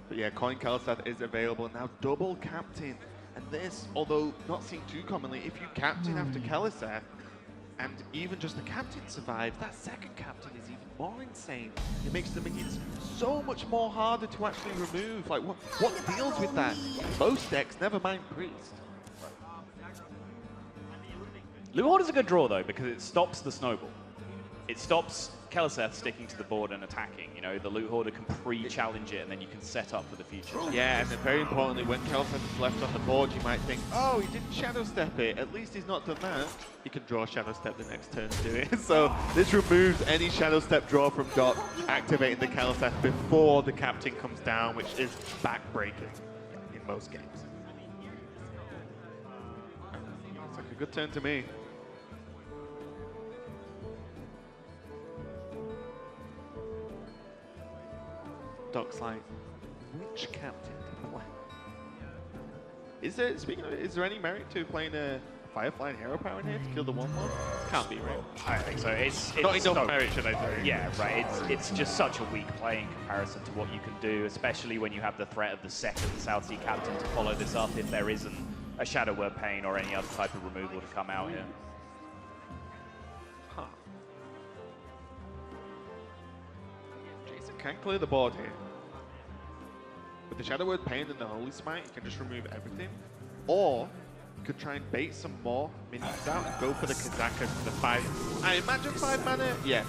But yeah, Coin Keliseth is available now. Double captain. And this, although not seen too commonly, if you captain after Keliseth, and even just the captain survives, that second captain is even more insane. It makes the minions so much more harder to actually remove. Like, what deals with that? Most decks, never mind Priest. Loot Hoarder's a good draw, though, because it stops the snowball. It stops Keliseth sticking to the board and attacking. You know, the Loot Hoarder can pre-challenge it, and then you can set up for the future. Yeah, and then very importantly, when Keliseth is left on the board, you might think, oh, he didn't Shadow Step it. At least he's not done that. He can draw Shadow Step the next turn and do it. So this removes any Shadow Step draw from Doc, activating the Keliseth before the captain comes down, which is backbreaking in most games. It's like a good turn to me. Doc's like, which captain to play? Is there, speaking of it, is there any merit to playing a Firefly and Hero Power in here to kill the 1/1? Can't be, right? I think so. It's not enough so, merit, should I say? Yeah, right. It's just such a weak play in comparison to what you can do, especially when you have the threat of the second South Sea Captain to follow this up if there isn't a Shadow Word Pain or any other type of removal to come out here. Jason can clear the board here. the Shadow Word Pain and the Holy Smite, you can just remove everything. Or you could try and bait some more minions out and go for the Kazakas for the 5. I imagine 5 mana? Yeah.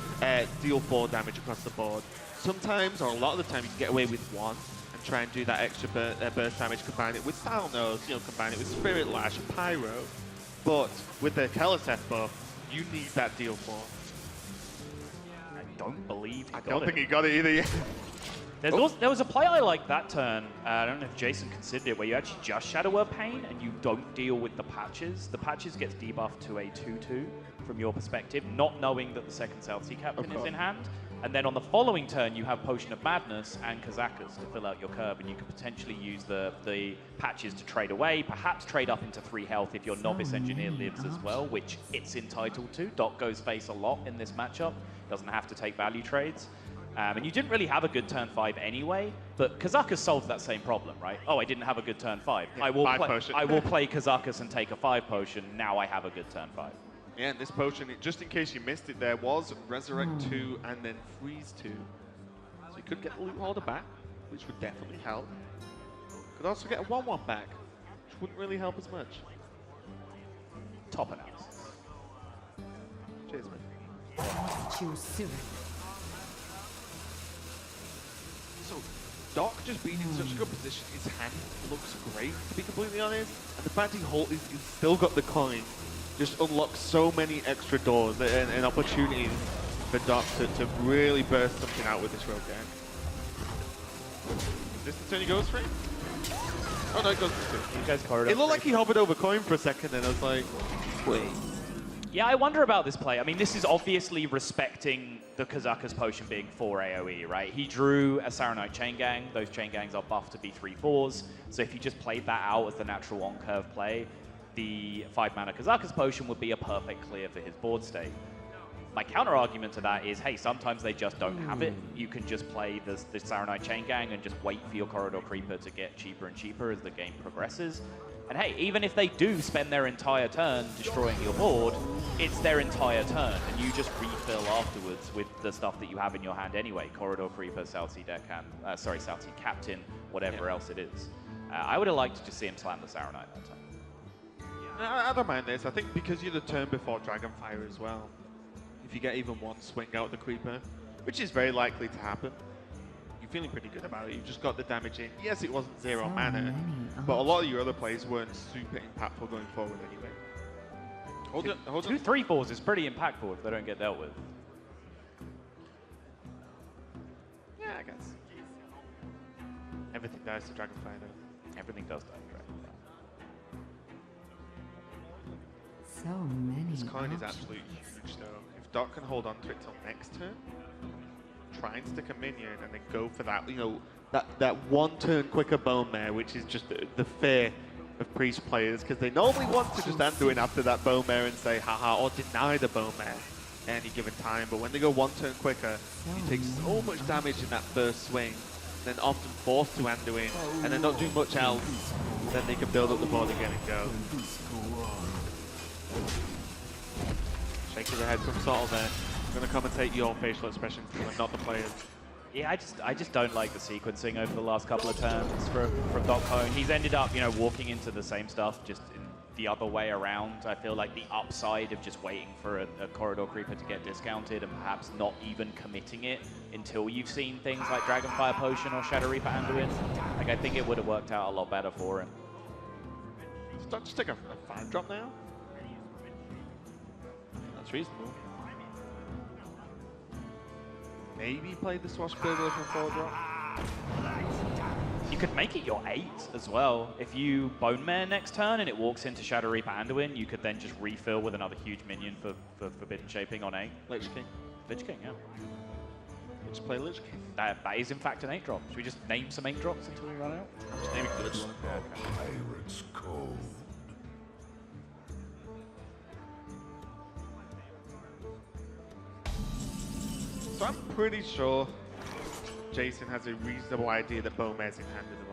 Deal 4 damage across the board. Sometimes, or a lot of the time, you can get away with 1 and try and do that extra burst damage, combine it with Style Nose, you know, combine it with Spirit Lash and Pyro. But with the Keleseth buff, you need that deal 4. I don't believe he I got don't it. think he got it either. There was a play I liked that turn. I don't know if Jason considered it, where you actually just Shadow Word Pain and you don't deal with the patches. The patches gets debuffed to a 2/2 from your perspective, not knowing that the second South Sea Captain is in hand. And then on the following turn, you have Potion of Madness and Kazakas to fill out your curve, and you could potentially use the patches to trade away, perhaps trade up into 3 health if your Novice Engineer lives as well, which it's entitled to. Doc goes face a lot in this matchup, doesn't have to take value trades. And you didn't really have a good turn 5 anyway, but Kazakas solves that same problem, right? Oh, I didn't have a good turn 5. Yeah, I will play Kazakas and take a 5 potion. Now I have a good turn 5. Yeah, and this potion, just in case you missed it, there was Resurrect 2 and then Freeze 2. So you could get the Loot Holder back, which would definitely help. Could also get a 1/1 back, which wouldn't really help as much. Top analysis. Cheers, man. So, Doc just being in such a good position, his hand looks great, to be completely honest. And the fact he's still got the coin just unlocks so many extra doors and opportunities for Doc to really burst something out with this rogue gang. Is this the turn he goes for? Oh no, it goes for 2. You guys corridor. It looked like he hovered over coin for a second and I was like, wait. Yeah, I wonder about this play. I mean, this is obviously respecting the Kazakas potion being 4 AoE, right? He drew a Saronite Chain Gang. Those Chain Gangs are buffed to be 3/4s. So if you just played that out as the natural on-curve play, the 5-mana Kazakas potion would be a perfect clear for his board state. My counter-argument to that is, hey, sometimes they just don't have it. You can just play the Saronite Chain Gang and just wait for your Corridor Creeper to get cheaper and cheaper as the game progresses. And hey, even if they do spend their entire turn destroying your board, it's their entire turn, and you just refill afterwards with the stuff that you have in your hand anyway. Corridor Creeper, South Sea Deckhand, South Sea Captain, whatever else it is. I would have liked to just see him slam the Saronite that time. I don't mind this. I think because you're the turn before Dragonfire as well, if you get even one swing out the Creeper, which is very likely to happen, you're feeling pretty good about it. You've just got the damage in. Yes, it wasn't 0 mana, but a lot of your other plays weren't super impactful going forward anyway. Hold on. 2 3/4s is pretty impactful if they don't get dealt with. Yeah, I guess. Everything dies to Dragonfire though. Everything does die to Dragonfire. So many. This coin is absolutely huge though. If Doc can hold on to it till next turn, try and stick a minion and then go for that, you know, that 1 turn quicker Bone Mare, which is just the fear of Priest players, because they normally want to just Anduin after that Bone Mare and say haha, or deny the Bone Mare at any given time. But when they go 1 turn quicker, you take so much damage in that first swing, then often forced to Anduin, and then not do much else, then they can build up the board again and go. Shaking the head from Sottle there. I'm going to commentate your facial expressions and not the players. Yeah, I just don't like the sequencing over the last couple of turns from DocPwn. He's ended up, you know, walking into the same stuff just in the other way around. I feel like the upside of just waiting for a Corridor Creeper to get discounted and perhaps not even committing it until you've seen things like Dragonfire Potion or Shadow Reaper Anduin. Like, I think it would have worked out a lot better for him. Does Doc just take a 5-drop now? That's reasonable. Maybe play the Swashbuckler for 4-drop. You could make it your 8 as well. If you Bone Mare next turn and it walks into Shadow Reaper Anduin, you could then just refill with another huge minion for Forbidden Shaping on 8. Lich King. Lich King, yeah. Just play Lich King. That is in fact an 8-drop. Should we just name some 8-drops until we run out? Just name a good one. Pirate's Cove. So I'm pretty sure Jason has a reasonable idea that Bone Mare's in hand at the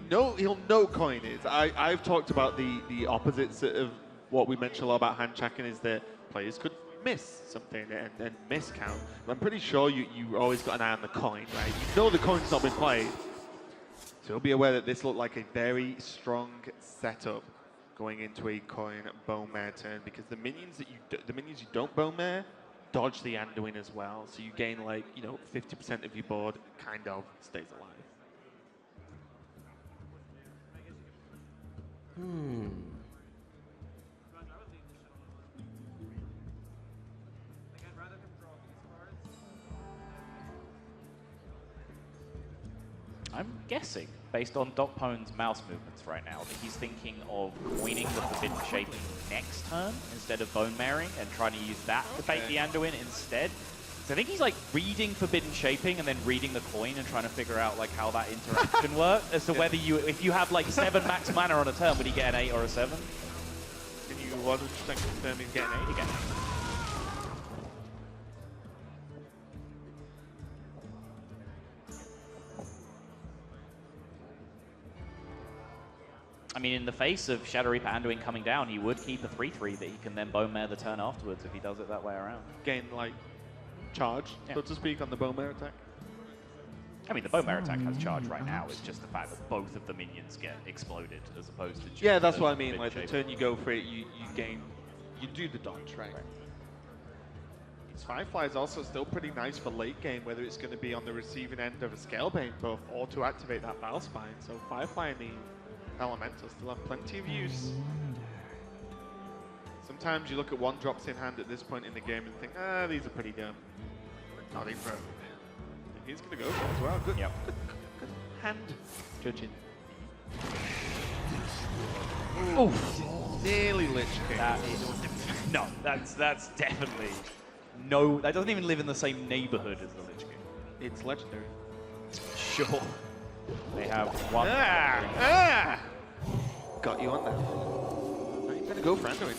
moment. He'll know coin is. I've talked about the opposites of what we mentioned a lot about hand tracking is that players could miss something and miscount. I'm pretty sure you always got an eye on the coin, right? You know the coin's not been played. So be aware that this looked like a very strong setup going into a coin bone mare turn, because the minions that you don't bone mare dodge the Anduin as well. So you gain like 50% of your board kind of stays alive. I'm guessing, based on DocPwn's mouse movements right now, that he's thinking of coining the Forbidden Shaping next turn instead of Bone Marrying and trying to use that to bait the Anduin instead. So I think he's like reading Forbidden Shaping and then reading the coin and trying to figure out like how that interaction works as to whether if you have like 7 max mana on a turn, would he get an 8 or a 7? Can you 100% confirm he's getting 8 again? I mean, in the face of Shadow Reaper Anduin coming down, he would keep a 3/3 that he can then Bone Mare the turn afterwards if he does it that way around. Gain like charge, so to speak, on the bone mare attack. I mean, the Bone Mare attack has charge right now. It's just the fact that both of the minions get exploded as opposed to just That's what I mean. Like the turn you go for it, you do the dodge, right? His Firefly is also still pretty nice for late game, whether it's going to be on the receiving end of a Scalebane buff or to activate that Valspine. So Firefly and the Elemental still have plenty of use. Sometimes you look at 1-drops in hand at this point in the game and think, these are pretty dumb. Not even. He's going to go for it as well. Good, good hand judging. Oh, nearly Lich King. No, that's definitely no. That doesn't even live in the same neighborhood as the Lich King. It's legendary. Sure. They have one. Got you on that. He's going to go for Anduin.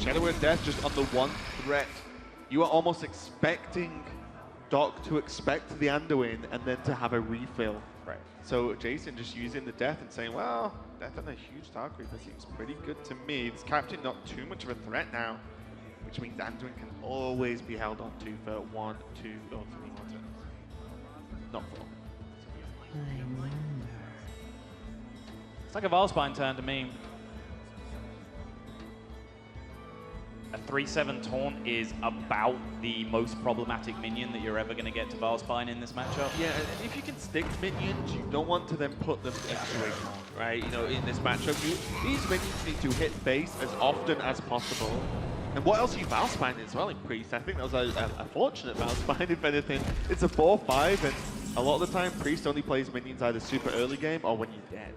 Shadow Word Death just on the one threat. You are almost expecting Doc to expect the Anduin and then to have a refill. Right. So Jason just using the Death and saying, well, Death on a huge Dark Reaper seems pretty good to me. This Captain not too much of a threat now, which means Anduin can always be held on to for 1, 2, or 3 more turns. Not 4. It's like a Valspine turn to me. A 3/7 Taunt is about the most problematic minion that you're ever going to get to Valspine in this matchup. Yeah, and if you can stick minions, you don't want to then put them into a taunt, right? In this matchup, these minions need to hit base as often as possible. And what else are you Valspine as well in Priest? I think that was a fortunate Valspine, if anything. It's a 4/5, and a lot of the time, Priest only plays minions either super early game or when you're dead.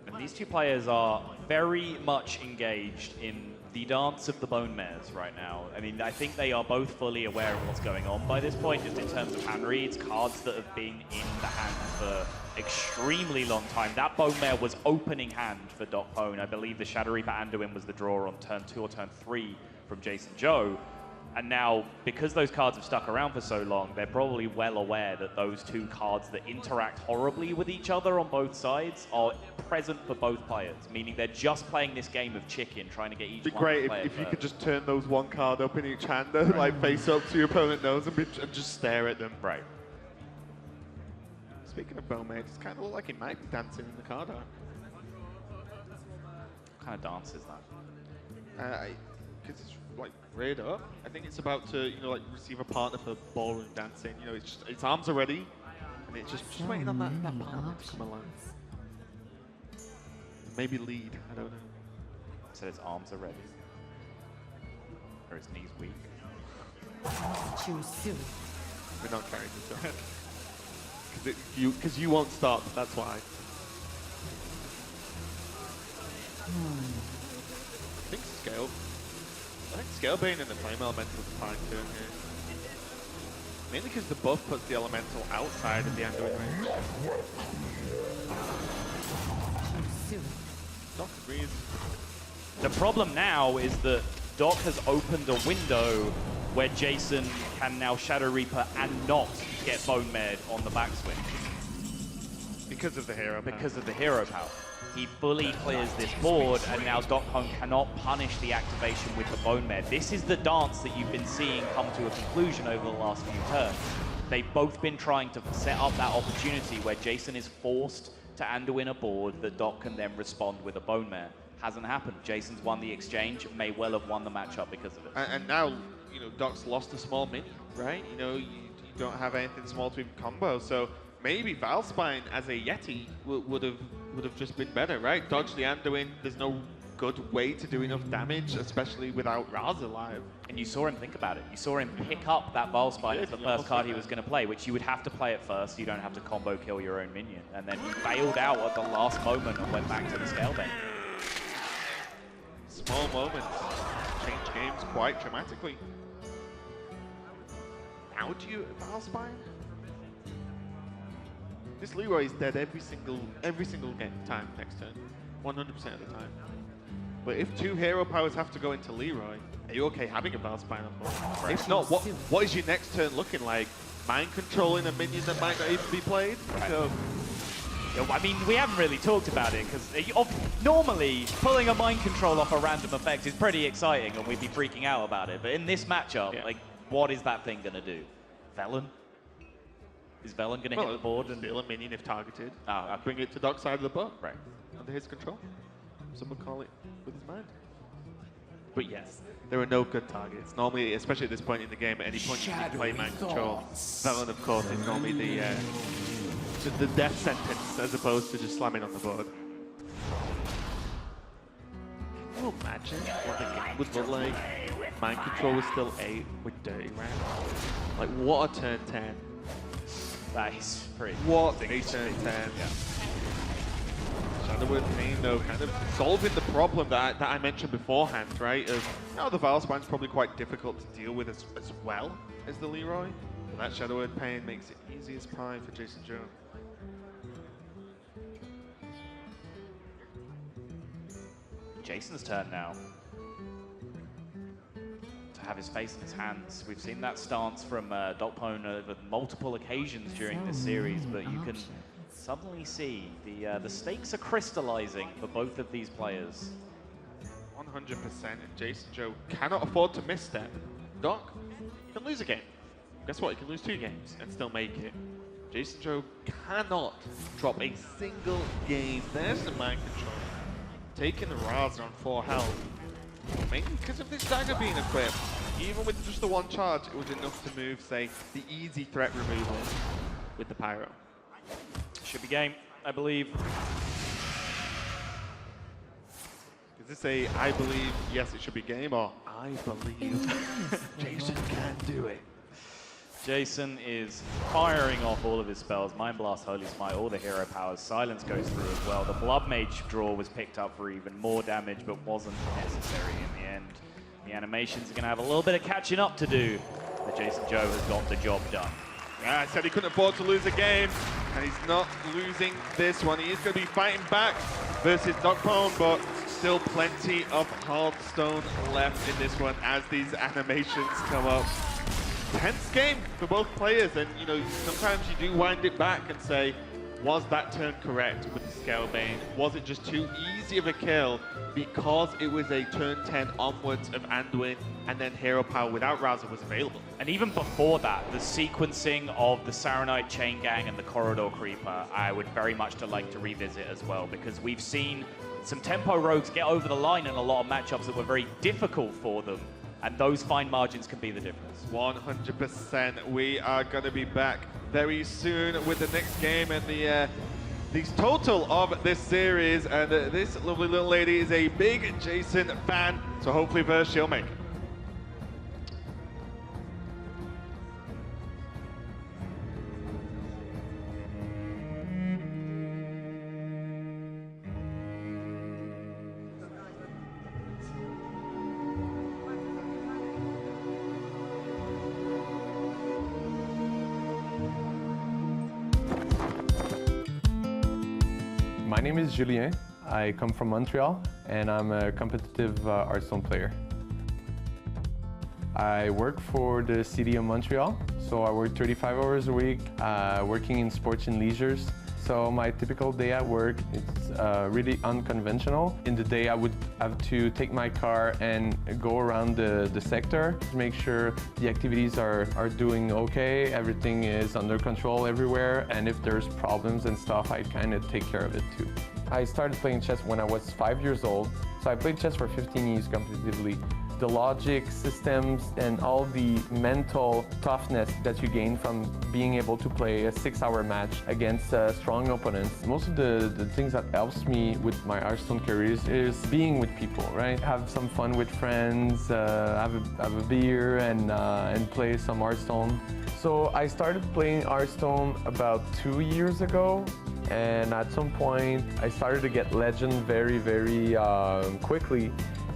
And these two players are very much engaged in the dance of the Bone Mares right now. I mean, I think they are both fully aware of what's going on by this point, just in terms of hand reads, cards that have been in the hand for extremely long time. That Bone Mare was opening hand for DocPwn. I believe the Shadow Reaper Anduin was the draw on turn 2 or turn 3 from JasonZhou. And now, because those cards have stuck around for so long, they're probably well aware that those two cards that interact horribly with each other on both sides are present for both players, meaning they're just playing this game of chicken, trying to get each one to play. It'd be great if you could just turn those one card up in each hand, like face up to your opponent nose and just stare at them. Right. Speaking of Bone Mare, it kind of look like it might be dancing in the card art. What kind of dance is that? Because it's like reared up. I think it's about to, like receive a partner for ballroom dancing. It's just its arms are ready, and it's just waiting on that partner to come along. Maybe lead. I don't know. So its arms are ready, or its knees weak. Too soon. We're not carrying this on. Because you won't stop. That's why. I think Scalebane and the Flame Elemental is fine turn here. Mainly because the buff puts the Elemental outside of the Anduin range. Doc agrees. The problem now is that Doc has opened a window where Jason can now Shadow Reaper and not get Bone Mared on the backswing. Because of the hero power. Because of the hero power. He fully clears this board, and now DocPwn cannot punish the activation with the Bone Mare. This is the dance that you've been seeing come to a conclusion over the last few turns. they've both been trying to set up that opportunity where Jason is forced to Anduin a board that Doc can then respond with a Bone Mare. Hasn't happened. Jason's won the exchange, may well have won the matchup because of it. And now, you know, Doc's lost a small minion, right? You know, you don't have anything small to even combo, so maybe Valspine as a Yeti would have just been better, right? Dodge the Anduin, there's no good way to do enough damage, especially without Raz alive. And you saw him think about it. You saw him pick up that Valspine as the first card he was going to play, which you would have to play it first. You don't have to combo kill your own minion. And then he bailed out at the last moment and went back to the Scalebane. Small moments change games quite dramatically. Now do you Valspine? This Leroy is dead every single game time next turn, 100% of the time. But if two hero powers have to go into Leroy, are you okay having a Valspine on board? Right. If not, what is your next turn looking like? Mind controlling a minion that might not even be played? Right. So, I mean, we haven't really talked about it, because normally pulling a mind control off a random effect is pretty exciting and we'd be freaking out about it. But in this matchup, like, what is that thing going to do? Velen? Is Velen going to hit the board? And steal a minion if targeted. Bring it to Doc's side of the board. Right. Under his control. Some would call it with his mind. But yes, there are no good targets. Normally, especially at this point in the game, at any point you can play mind control. Velen, of course, is normally the death sentence as opposed to just slamming on the board. Can you imagine what the game would look like? Mind control was still 8 with Dirty Round. Like, what a turn 10. That is pretty. What a turn 10. Yeah. Shadow Word Pain, though, kind of solving the problem that I mentioned beforehand, right? Of now the Valspine's probably quite difficult to deal with as well as the Leroy. But that Shadow Word Pain makes it easy as pie for JasonZhou. Jason's turn now to have his face in his hands. We've seen that stance from DocPwn over multiple occasions during this series, but you can suddenly see the stakes are crystallizing for both of these players. 100%, and JasonZhou cannot afford to misstep. Doc can lose a game. Guess what? He can lose 2 games and still make it. JasonZhou cannot drop a single game. There's the mind control. Taking the Raz on 4 health. Mainly because of this dagger being equipped. Even with just the 1 charge, it was enough to move, say, the easy threat removal with the Pyro. Should be game, I believe. Is this a I believe, yes, it should be game, or I believe Jason can do it? Jason is firing off all of his spells. Mind Blast, Holy Smite, all the hero powers. Silence goes through as well. The Blood Mage draw was picked up for even more damage, but wasn't necessary in the end. The animations are going to have a little bit of catching up to do, but JasonZhou has got the job done. Yeah, I said he couldn't afford to lose a game, and he's not losing this one. He is going to be fighting back versus DocPwn, but still plenty of Hearthstone left in this one as these animations come up. Tense game for both players, and you know, sometimes you do wind it back and say, was that turn correct with the Scalebane? Was it just too easy of a kill because it was a turn 10 onwards of Anduin and then hero power without Raza was available? And even before that, the sequencing of the Saronite Chain Gang and the Corridor Creeper, I would very much like to revisit as well, because we've seen some tempo rogues get over the line in a lot of matchups that were very difficult for them. And those fine margins can be the difference. 100%. We are going to be back very soon with the next game and the total of this series. And this lovely little lady is a big Jason fan, so hopefully Verse she'll make it. My name is Julien. I come from Montreal, and I'm a competitive Hearthstone player. I work for the city of Montreal, so I work 35 hours a week, working in sports and leisures. So my typical day at work, it's really unconventional. In the day, I would have to take my car and go around the sector to make sure the activities are doing okay, everything is under control everywhere, and if there's problems and stuff, I kind of take care of it too. I started playing chess when I was 5 years old, so I played chess for 15 years competitively. The logic, systems, and all the mental toughness that you gain from being able to play a 6-hour match against strong opponents. Most of the things that helps me with my Hearthstone career is being with people, right? Have some fun with friends, have a beer, and play some Hearthstone. So I started playing Hearthstone about 2 years ago. And at some point, I started to get legend very, very quickly.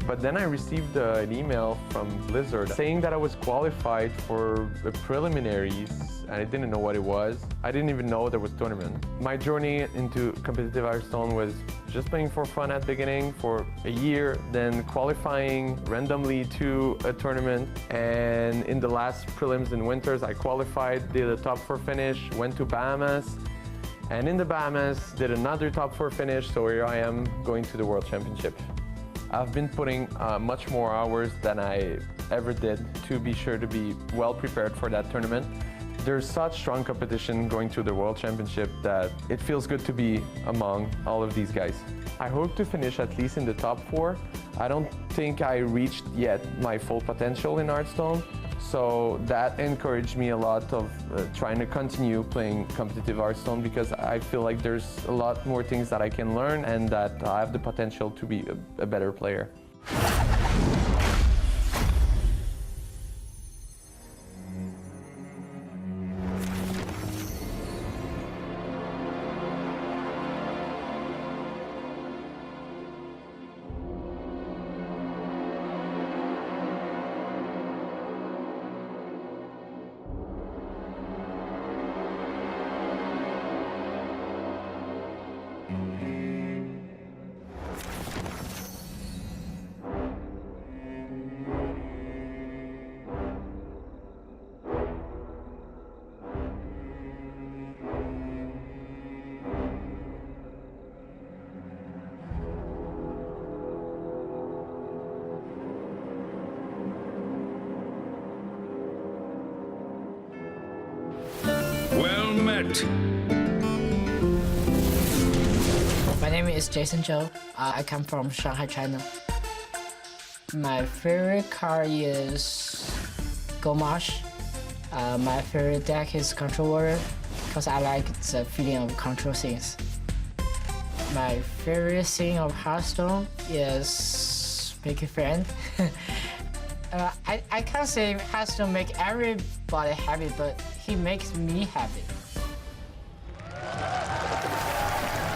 But then I received an email from Blizzard saying that I was qualified for the preliminaries, and I didn't know what it was. I didn't even know there was a tournament. My journey into competitive Hearthstone was just playing for fun at the beginning for a year, then qualifying randomly to a tournament. And in the last prelims in Winters, I qualified, did a top 4 finish, went to Bahamas. And in the Bahamas, did another top 4 finish, so here I am going to the World Championship. I've been putting much more hours than I ever did to be sure to be well prepared for that tournament. There's such strong competition going to the World Championship that it feels good to be among all of these guys. I hope to finish at least in the top 4. I don't think I reached yet my full potential in Hearthstone, so that encouraged me a lot of trying to continue playing competitive Hearthstone because I feel like there's a lot more things that I can learn and that I have the potential to be a better player. Well met. My name is JasonZhou. I come from Shanghai, China. My favorite card is Gomash. My favorite deck is Control Warrior because I like the feeling of control things. My favorite thing of Hearthstone is make a friend. I can't say Hearthstone make everybody happy, but he makes me happy.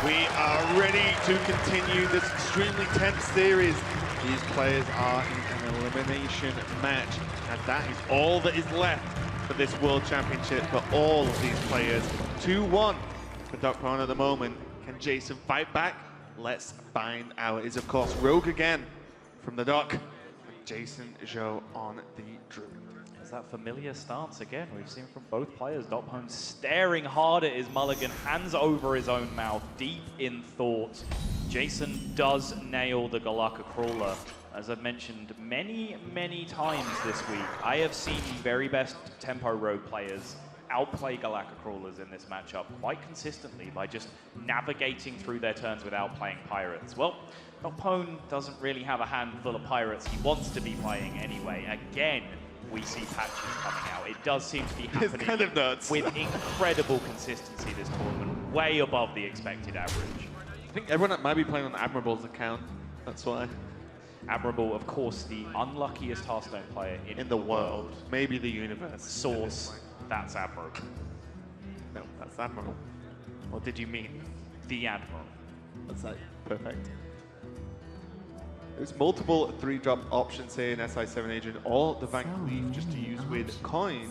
We are ready to continue this extremely tense series. These players are in an elimination match, and that is all that is left for this World Championship for all of these players. 2-1 for DocPwn at the moment. Can Jason fight back? Let's find out. It is, of course, Rogue again from the Doc. JasonZhou on the Druid. There's that familiar stance again we've seen from both players. DocPwn staring hard at his mulligan, hands over his own mouth, deep in thought. Jason does nail the Galaka Crawler. As I've mentioned many, many times this week, I have seen the very best tempo rogue players outplay Galaka Crawlers in this matchup quite consistently by just navigating through their turns without playing pirates. Well, DocPwn doesn't really have a handful of pirates he wants to be playing anyway. Again, we see patches coming out. It does seem to be happening It's kind of nuts. with incredible consistency this tournament, way above the expected average. I think everyone might be playing on Admirable's account, that's why. Admirable, of course, the unluckiest Hearthstone player in the world. Maybe the universe. Source, that's Admirable. No, that's Admiral. What did you mean? The Admiral. That's like perfect. There's multiple 3-drop options here in SI7 Agent, or the Vank Leaf just to use with coin.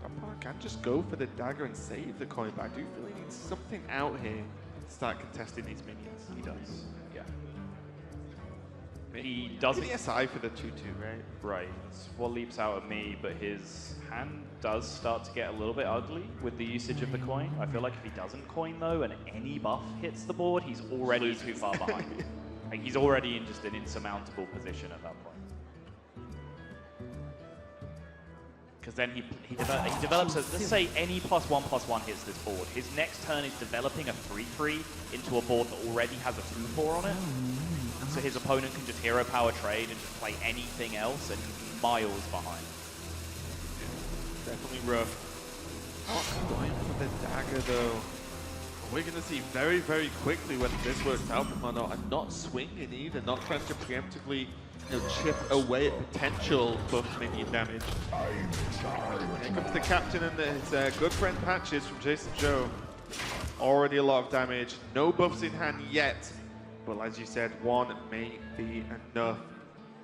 DocPwn can just go for the dagger and save the coin, but I do feel he needs something out here to start contesting these minions. He does, yeah. He doesn't. Maybe SI for the 2-2, right? Right. It's what leaps out at me, but his hand does start to get a little bit ugly with the usage of the coin. I feel like if he doesn't coin though, and any buff hits the board, he's already too far behind. Like, he's already in just an insurmountable position at that point. Because then he develops a, let's say any +1/+1 hits this board. His next turn is developing a 3/3 into a board that already has a 2/4 on it. So his opponent can just hero power trade and just play anything else, and he's miles behind. Definitely rough. Going for the dagger though. We're going to see very, very quickly whether this works out for him or not, and not swinging either, not trying to preemptively chip away at potential buff minion damage. Here comes the captain and his good friend Patches from JasonZhou. Already a lot of damage, no buffs in hand yet, but as you said, one may be enough.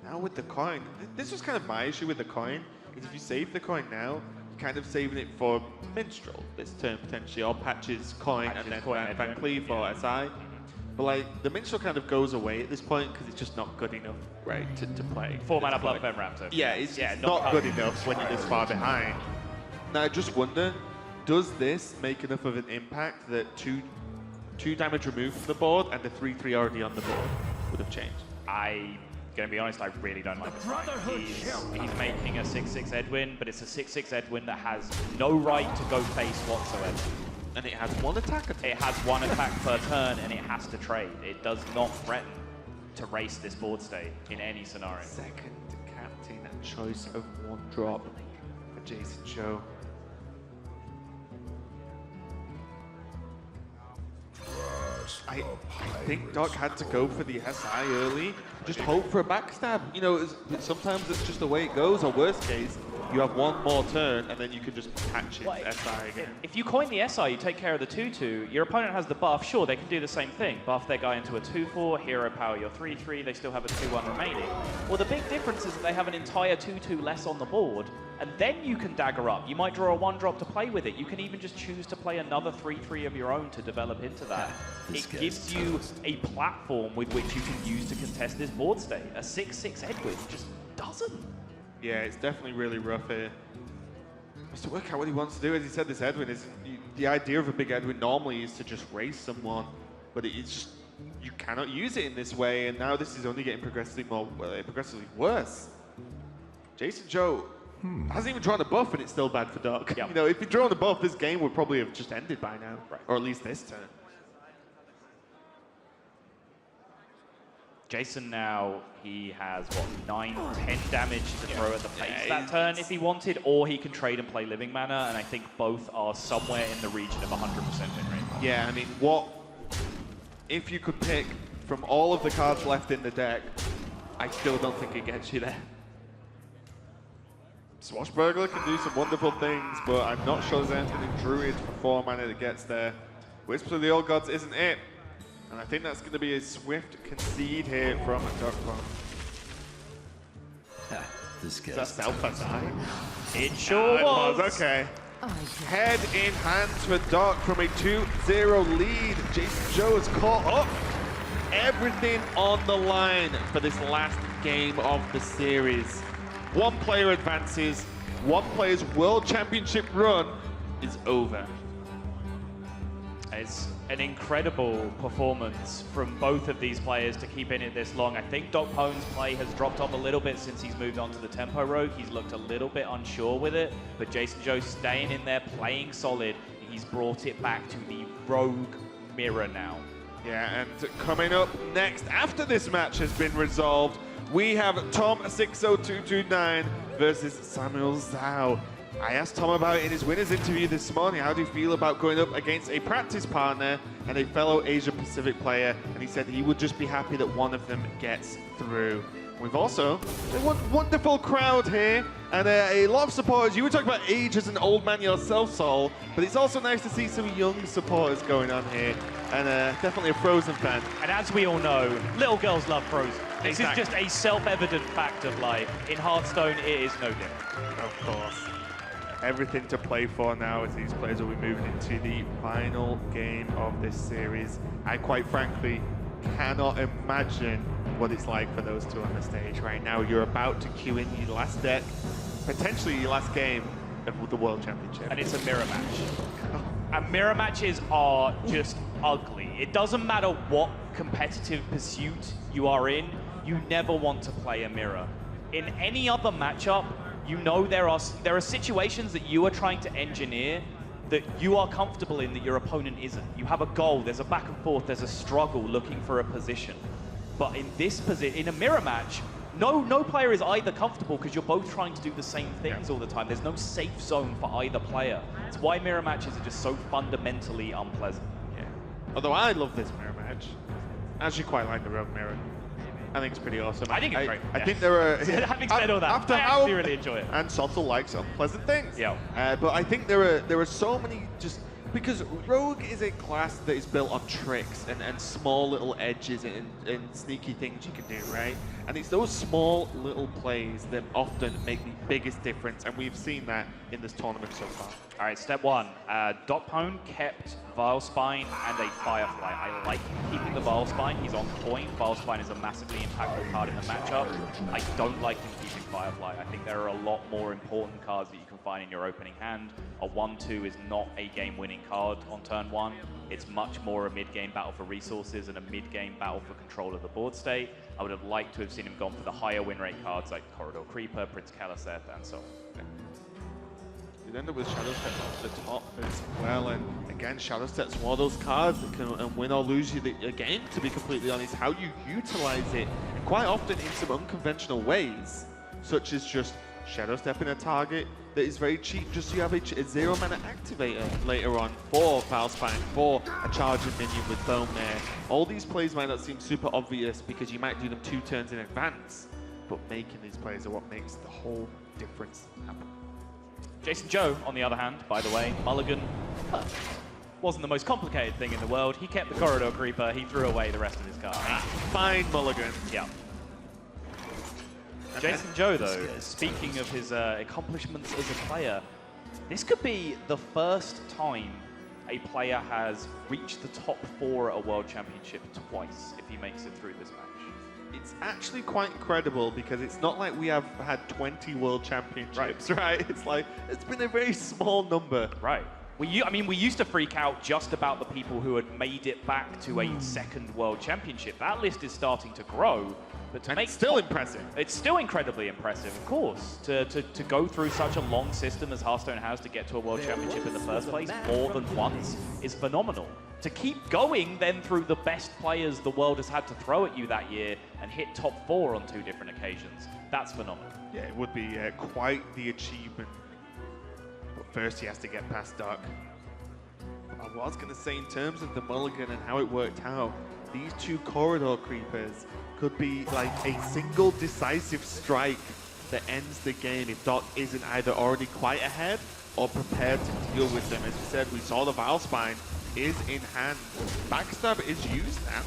Now with the coin, this was kind of my issue with the coin, is if you save the coin now, kind of saving it for Minstrel this turn potentially, or Patches coin and then Van Cleef or SI. But like the Minstrel kind of goes away at this point because it's just not good enough, right, to play. 4 mana Blood Fen Raptor. Yeah, it's not good enough when you're this far behind. Now I just wonder, does this make enough of an impact that two damage removed from the board and the 3/3 already on the board would have changed? I'm gonna be honest, I really don't like this fight. He's making a 6/6 Edwin, but it's a 6/6 Edwin that has no right to go face whatsoever. And it has one attack. It has one attack per turn, and it has to trade. It does not threaten to race this board state in any scenario. Second captain and choice of 1 drop for JasonZhou. I think Doc had to go for the SI early. Just hope for a backstab. You know, sometimes it's just the way it goes, or worst case, you have one more turn and then you can just patch it SI again. If you coin the SI, you take care of the 2/2. Your opponent has the buff. Sure, they can do the same thing. Buff their guy into a 2/4, hero power your 3/3. They still have a 2/1 remaining. Well, the big difference is that they have an entire 2/2 less on the board, and then you can dagger up. You might draw a 1-drop to play with it. You can even just choose to play another 3/3 of your own to develop into that. It gives you a platform with which you can use to contest this board state. A 6/6 Edwin just doesn't. Yeah, it's definitely really rough here. Has to work out what he wants to do. As he said, this Edwin is the idea of a big Edwin normally is to just race someone, but it's just, you cannot use it in this way, and now this is only getting progressively worse. JasonZhou hasn't even drawn a buff, and it's still bad for Doc. Yep. You know, if he'd drawn a buff, this game would probably have just ended by now, or at least this turn. Jason now, he has, what, 9, 10 damage to throw at the face that turn if he wanted, or he can trade and play Living Mana, and I think both are somewhere in the region of 100% win rate. Yeah, I mean, if you could pick from all of the cards left in the deck, I still don't think it gets you there. Swashbuckler can do some wonderful things, but I'm not sure there's anything in Druid for 4 mana that gets there. Whisper of the Old Gods isn't it. And I think that's going to be a swift concede here from DocPwn. This Is that self-assign? It sure was. Okay. Head in hands for Doc from a 2-0 lead. JasonZhou has caught up. Everything on the line for this last game of the series. One player advances. One player's World Championship run is over. It's an incredible performance from both of these players to keep in it this long. I think DocPwn's play has dropped off a little bit since he's moved on to the tempo rogue. He's looked a little bit unsure with it, but JasonZhou staying in there, playing solid. He's brought it back to the rogue mirror now. Yeah, and coming up next, after this match has been resolved, we have Tom60229 versus JasonZhou. I asked Tom about it in his winners interview this morning. How do you feel about going up against a practice partner and a fellow Asia Pacific player? And he said he would just be happy that one of them gets through. We've also a wonderful crowd here and a lot of supporters. You were talking about age as an old man yourself, Sol, but it's also nice to see some young supporters going on here, and definitely a Frozen fan. And as we all know, little girls love Frozen. This Exactly. is just a self-evident fact of life. In Hearthstone, it is no different. Of course. Everything to play for now as these players will be moving into the final game of this series. I quite frankly cannot imagine what it's like for those two on the stage right now. You're about to queue in your last deck, potentially your last game of the World Championship. And it's a mirror match. And mirror matches are just ugly. It doesn't matter what competitive pursuit you are in, you never want to play a mirror. In any other matchup, you know there are situations that you are trying to engineer that you are comfortable in that your opponent isn't. You have a goal, there's a back and forth, there's a struggle looking for a position. But in this position, in a mirror match, no player is either comfortable because you're both trying to do the same things all the time. There's no safe zone for either player. It's why mirror matches are just so fundamentally unpleasant. Yeah. Although I love this mirror match. I actually quite like the rogue mirror. I think it's pretty awesome. I think it's great. I think there are... Having said all that, I actually really enjoy it. And Sotul likes unpleasant things. Yeah. But I think there are so many just... Because Rogue is a class that is built on tricks and small little edges and sneaky things you can do, right? And it's those small little plays that often make the biggest difference, and we've seen that in this tournament so far. All right, step one. DocPwn kept Vilespine and a Firefly. I like him keeping the Vilespine. He's on point. Vilespine is a massively impactful card in the matchup. I don't like him keeping Firefly. I think there are a lot more important cards that you can find in your opening hand. A 1-2 is not a game-winning card on turn one. It's much more a mid-game battle for resources and a mid-game battle for control of the board state. I would have liked to have seen him gone for the higher win rate cards like Corridor Creeper, Prince Kaliseth, and so on. You end up with Shadow Step at the top as well, and again, Shadow Step's one of those cards that can win or lose you a game, to be completely honest. How you utilize it, and quite often in some unconventional ways, such as just Shadow Stepping a target that is very cheap, just so you have a 0 mana activator later on for Vilespine, for a charging minion with Bone there. All these plays might not seem super obvious because you might do them 2 turns in advance, but making these plays are what makes the whole difference happen. JasonZhou, on the other hand, by the way, Mulligan wasn't the most complicated thing in the world. He kept the Corridor Creeper, he threw away the rest of his cards. Fine Mulligan. Yeah. JasonZhou, though, speaking of his accomplishments as a player, this could be the first time a player has reached the top 4 at a World Championship twice if he makes it through this match. It's actually quite incredible because it's not like we have had 20 World Championships, right? It's like, it's been a very small number. Right. We used to freak out just about the people who had made it back to a second World Championship. That list is starting to grow. But to make it's still impressive. It's still incredibly impressive, of course. To go through such a long system as Hearthstone has to get to a World Championship in the first place more than once is phenomenal. To keep going then through the best players the world has had to throw at you that year and hit top 4 on 2 different occasions, that's phenomenal. Yeah, it would be quite the achievement. But first he has to get past Doc. I was going to say in terms of the Mulligan and how it worked out, these 2 Corridor Creepers could be like a single decisive strike that ends the game if Doc isn't either already quite ahead or prepared to deal with them. As we said, we saw the Vilespine is in hand. Backstab is used now,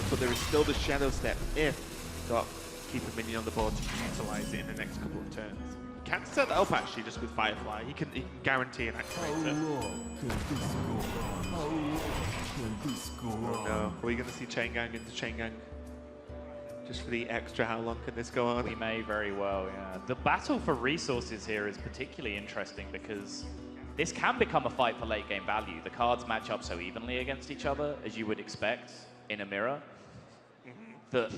but there is still the Shadow Step if Doc keep a minion on the board to utilize it in the next couple of turns. He can set that up actually just with Firefly. He can guarantee an activator. Oh no, are we going to see Chain Gang into Chain Gang? Just for the extra, how long can this go on? We may very well, yeah. The battle for resources here is particularly interesting because this can become a fight for late game value. The cards match up so evenly against each other, as you would expect in a mirror, that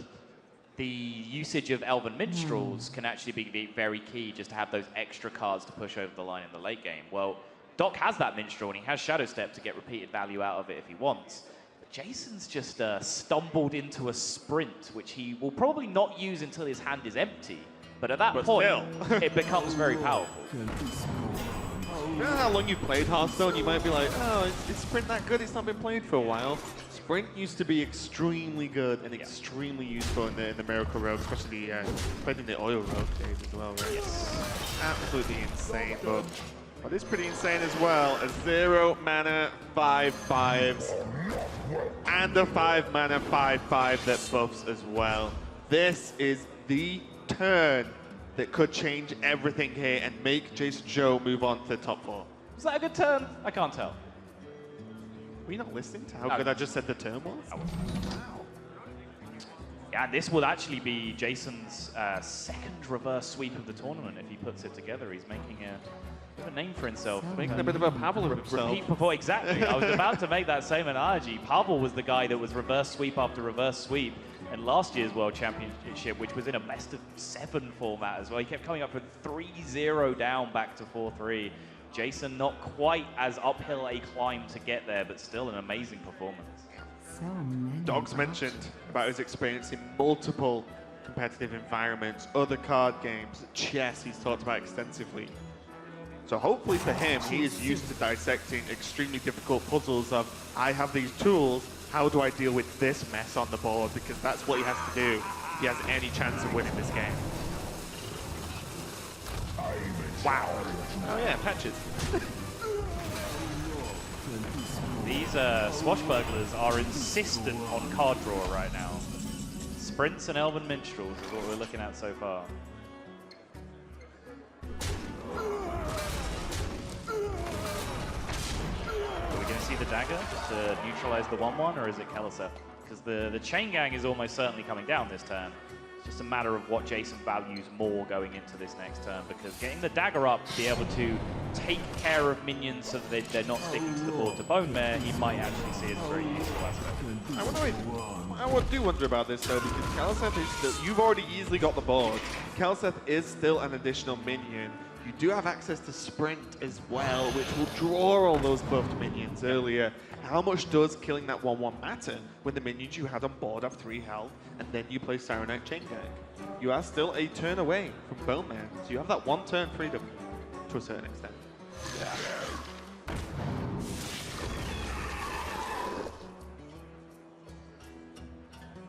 the usage of Elven Minstrels can actually be very key just to have those extra cards to push over the line in the late game. Well, Doc has that Minstrel and he has Shadow Step to get repeated value out of it if he wants. Jason's just stumbled into a sprint, which he will probably not use until his hand is empty. But at that point, it becomes very powerful. You know how long you've played Hearthstone, you might be like, oh, is Sprint that good? It's not been played for a while. Sprint used to be extremely good and extremely useful in the Miracle Rogue, especially played in the Oil Rogue days as well, right? Yes. Absolutely insane, but what is pretty insane as well, a 0 mana 5/5s and a 5 mana 5/5 that buffs as well. This is the turn that could change everything here and make JasonZhou move on to the top 4. Was that a good turn? I can't tell. Were you not listening to how good I just said the turn was? Wow. Yeah, this will actually be Jason's second reverse sweep of the tournament if he puts it together. He's making a bit of a name for himself. Making a bit of a Pavel of himself. Repeat before, exactly. I was about to make that same analogy. Pavel was the guy that was reverse sweep after reverse sweep in last year's World Championship, which was in a best-of-7 format as well. He kept coming up with 3-0 down back to 4-3. Jason not quite as uphill a climb to get there, but still an amazing performance. So many Dog's mentioned about his experience in multiple competitive environments, other card games, chess he's talked about extensively. So hopefully for him, he is used to dissecting extremely difficult puzzles of, I have these tools, how do I deal with this mess on the board? Because that's what he has to do if he has any chance of winning this game. Wow. Oh yeah, patches. These swashbucklers are insistent on card draw right now. Sprints and Elven Minstrels is what we're looking at so far. Are we going to see the dagger just to neutralize the 1-1, or is it Keliseth? Because the chain gang is almost certainly coming down this turn. It's just a matter of what Jason values more going into this next turn, because getting the dagger up to be able to take care of minions so that they're not sticking to the board to bone mare, he might actually see as a very useful aspect. I do wonder about this though, because Keliseth is still, you've already easily got the board. Keliseth is still an additional minion. You do have access to sprint as well, which will draw all those buffed minions earlier. How much does killing that 1-1 matter when the minions you had on board have 3 health, and then you play Sirenite Chain Gang? You are still a turn away from Bone Man, so you have that 1 turn freedom to a certain extent. Yeah.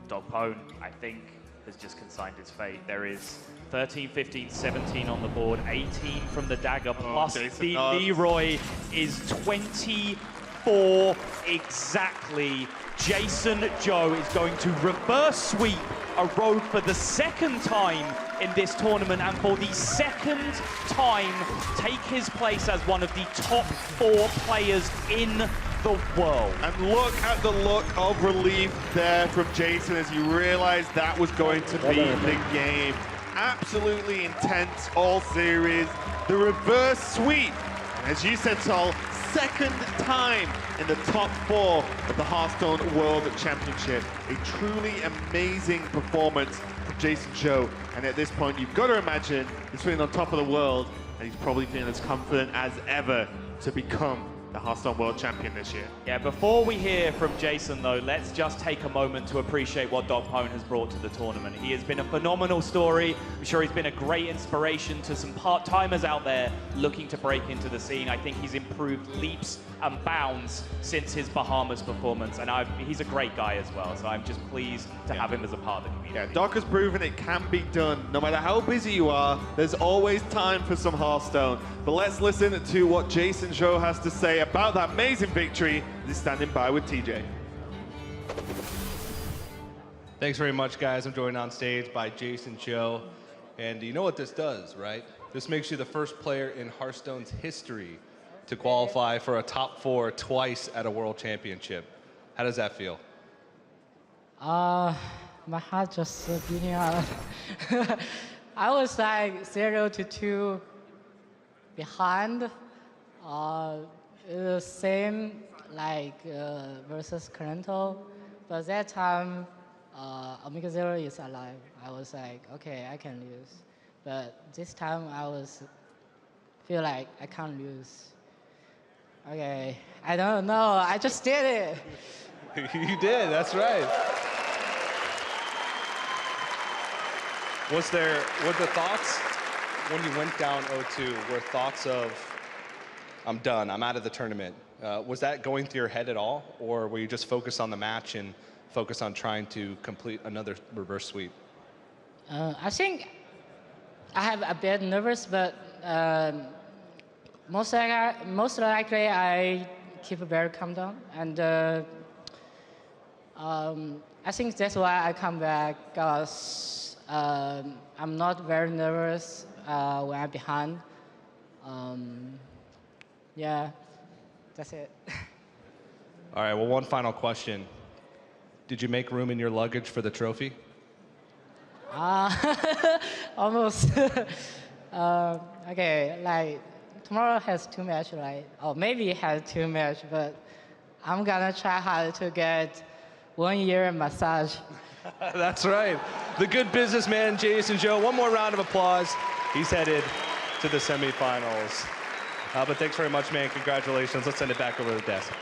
DocPwn, I think, has just consigned his fate. There is 13, 15, 17 on the board, 18 from the dagger, plus the Leroy is 24 exactly. JasonZhou is going to reverse sweep a road for the second time in this tournament, and for the second time take his place as one of the top 4 players in the world. And look at the look of relief there from Jason as he realized that was going to be the game. Absolutely intense all series. The reverse sweep, and as you said, Sol, second time in the top 4 of the Hearthstone World Championship. A truly amazing performance from JasonZhou. And at this point, you've got to imagine he's feeling on top of the world, and he's probably feeling as confident as ever to become the Hearthstone World Champion this year. Yeah, before we hear from Jason, though, let's just take a moment to appreciate what DocPwn has brought to the tournament. He has been a phenomenal story. I'm sure he's been a great inspiration to some part-timers out there looking to break into the scene. I think he's improved leaps and bounds since his Bahamas performance, and he's a great guy as well, so I'm just pleased to have him as a part of the community. Yeah, Doc has proven it can be done. No matter how busy you are, there's always time for some Hearthstone. But let's listen to what JasonZhou has to say about that amazing victory. He's standing by with TJ. Thanks very much, guys. I'm joined on stage by JasonZhou. And you know what this does, right? This makes you the first player in Hearthstone's history to qualify for a top 4 twice at a World Championship. How does that feel? My heart just beating out. I was like 0-2 behind. The same like versus Corento, but that time Omega Zero is alive. I was like, okay, I can lose, but this time I feel like I can't lose. Okay, I don't know. I just did it. You did. That's right. Were the thoughts when you went down 0-2? Were thoughts of, I'm done, I'm out of the tournament? Was that going through your head at all, or were you just focused on the match and focused on trying to complete another reverse sweep? I think I have a bit nervous, but most likely I keep very calm down, and I think that's why I come back, because I'm not very nervous when I'm behind. Yeah, that's it. All right, well, one final question. Did you make room in your luggage for the trophy? Almost. Okay, like tomorrow has 2 matches, right? Or maybe it has 2 matches, but I'm gonna try hard to get 1 year massage. That's right. The good businessman, JasonZhou. One more round of applause. He's headed to the semifinals. But thanks very much, man. Congratulations. Let's send it back over to the desk.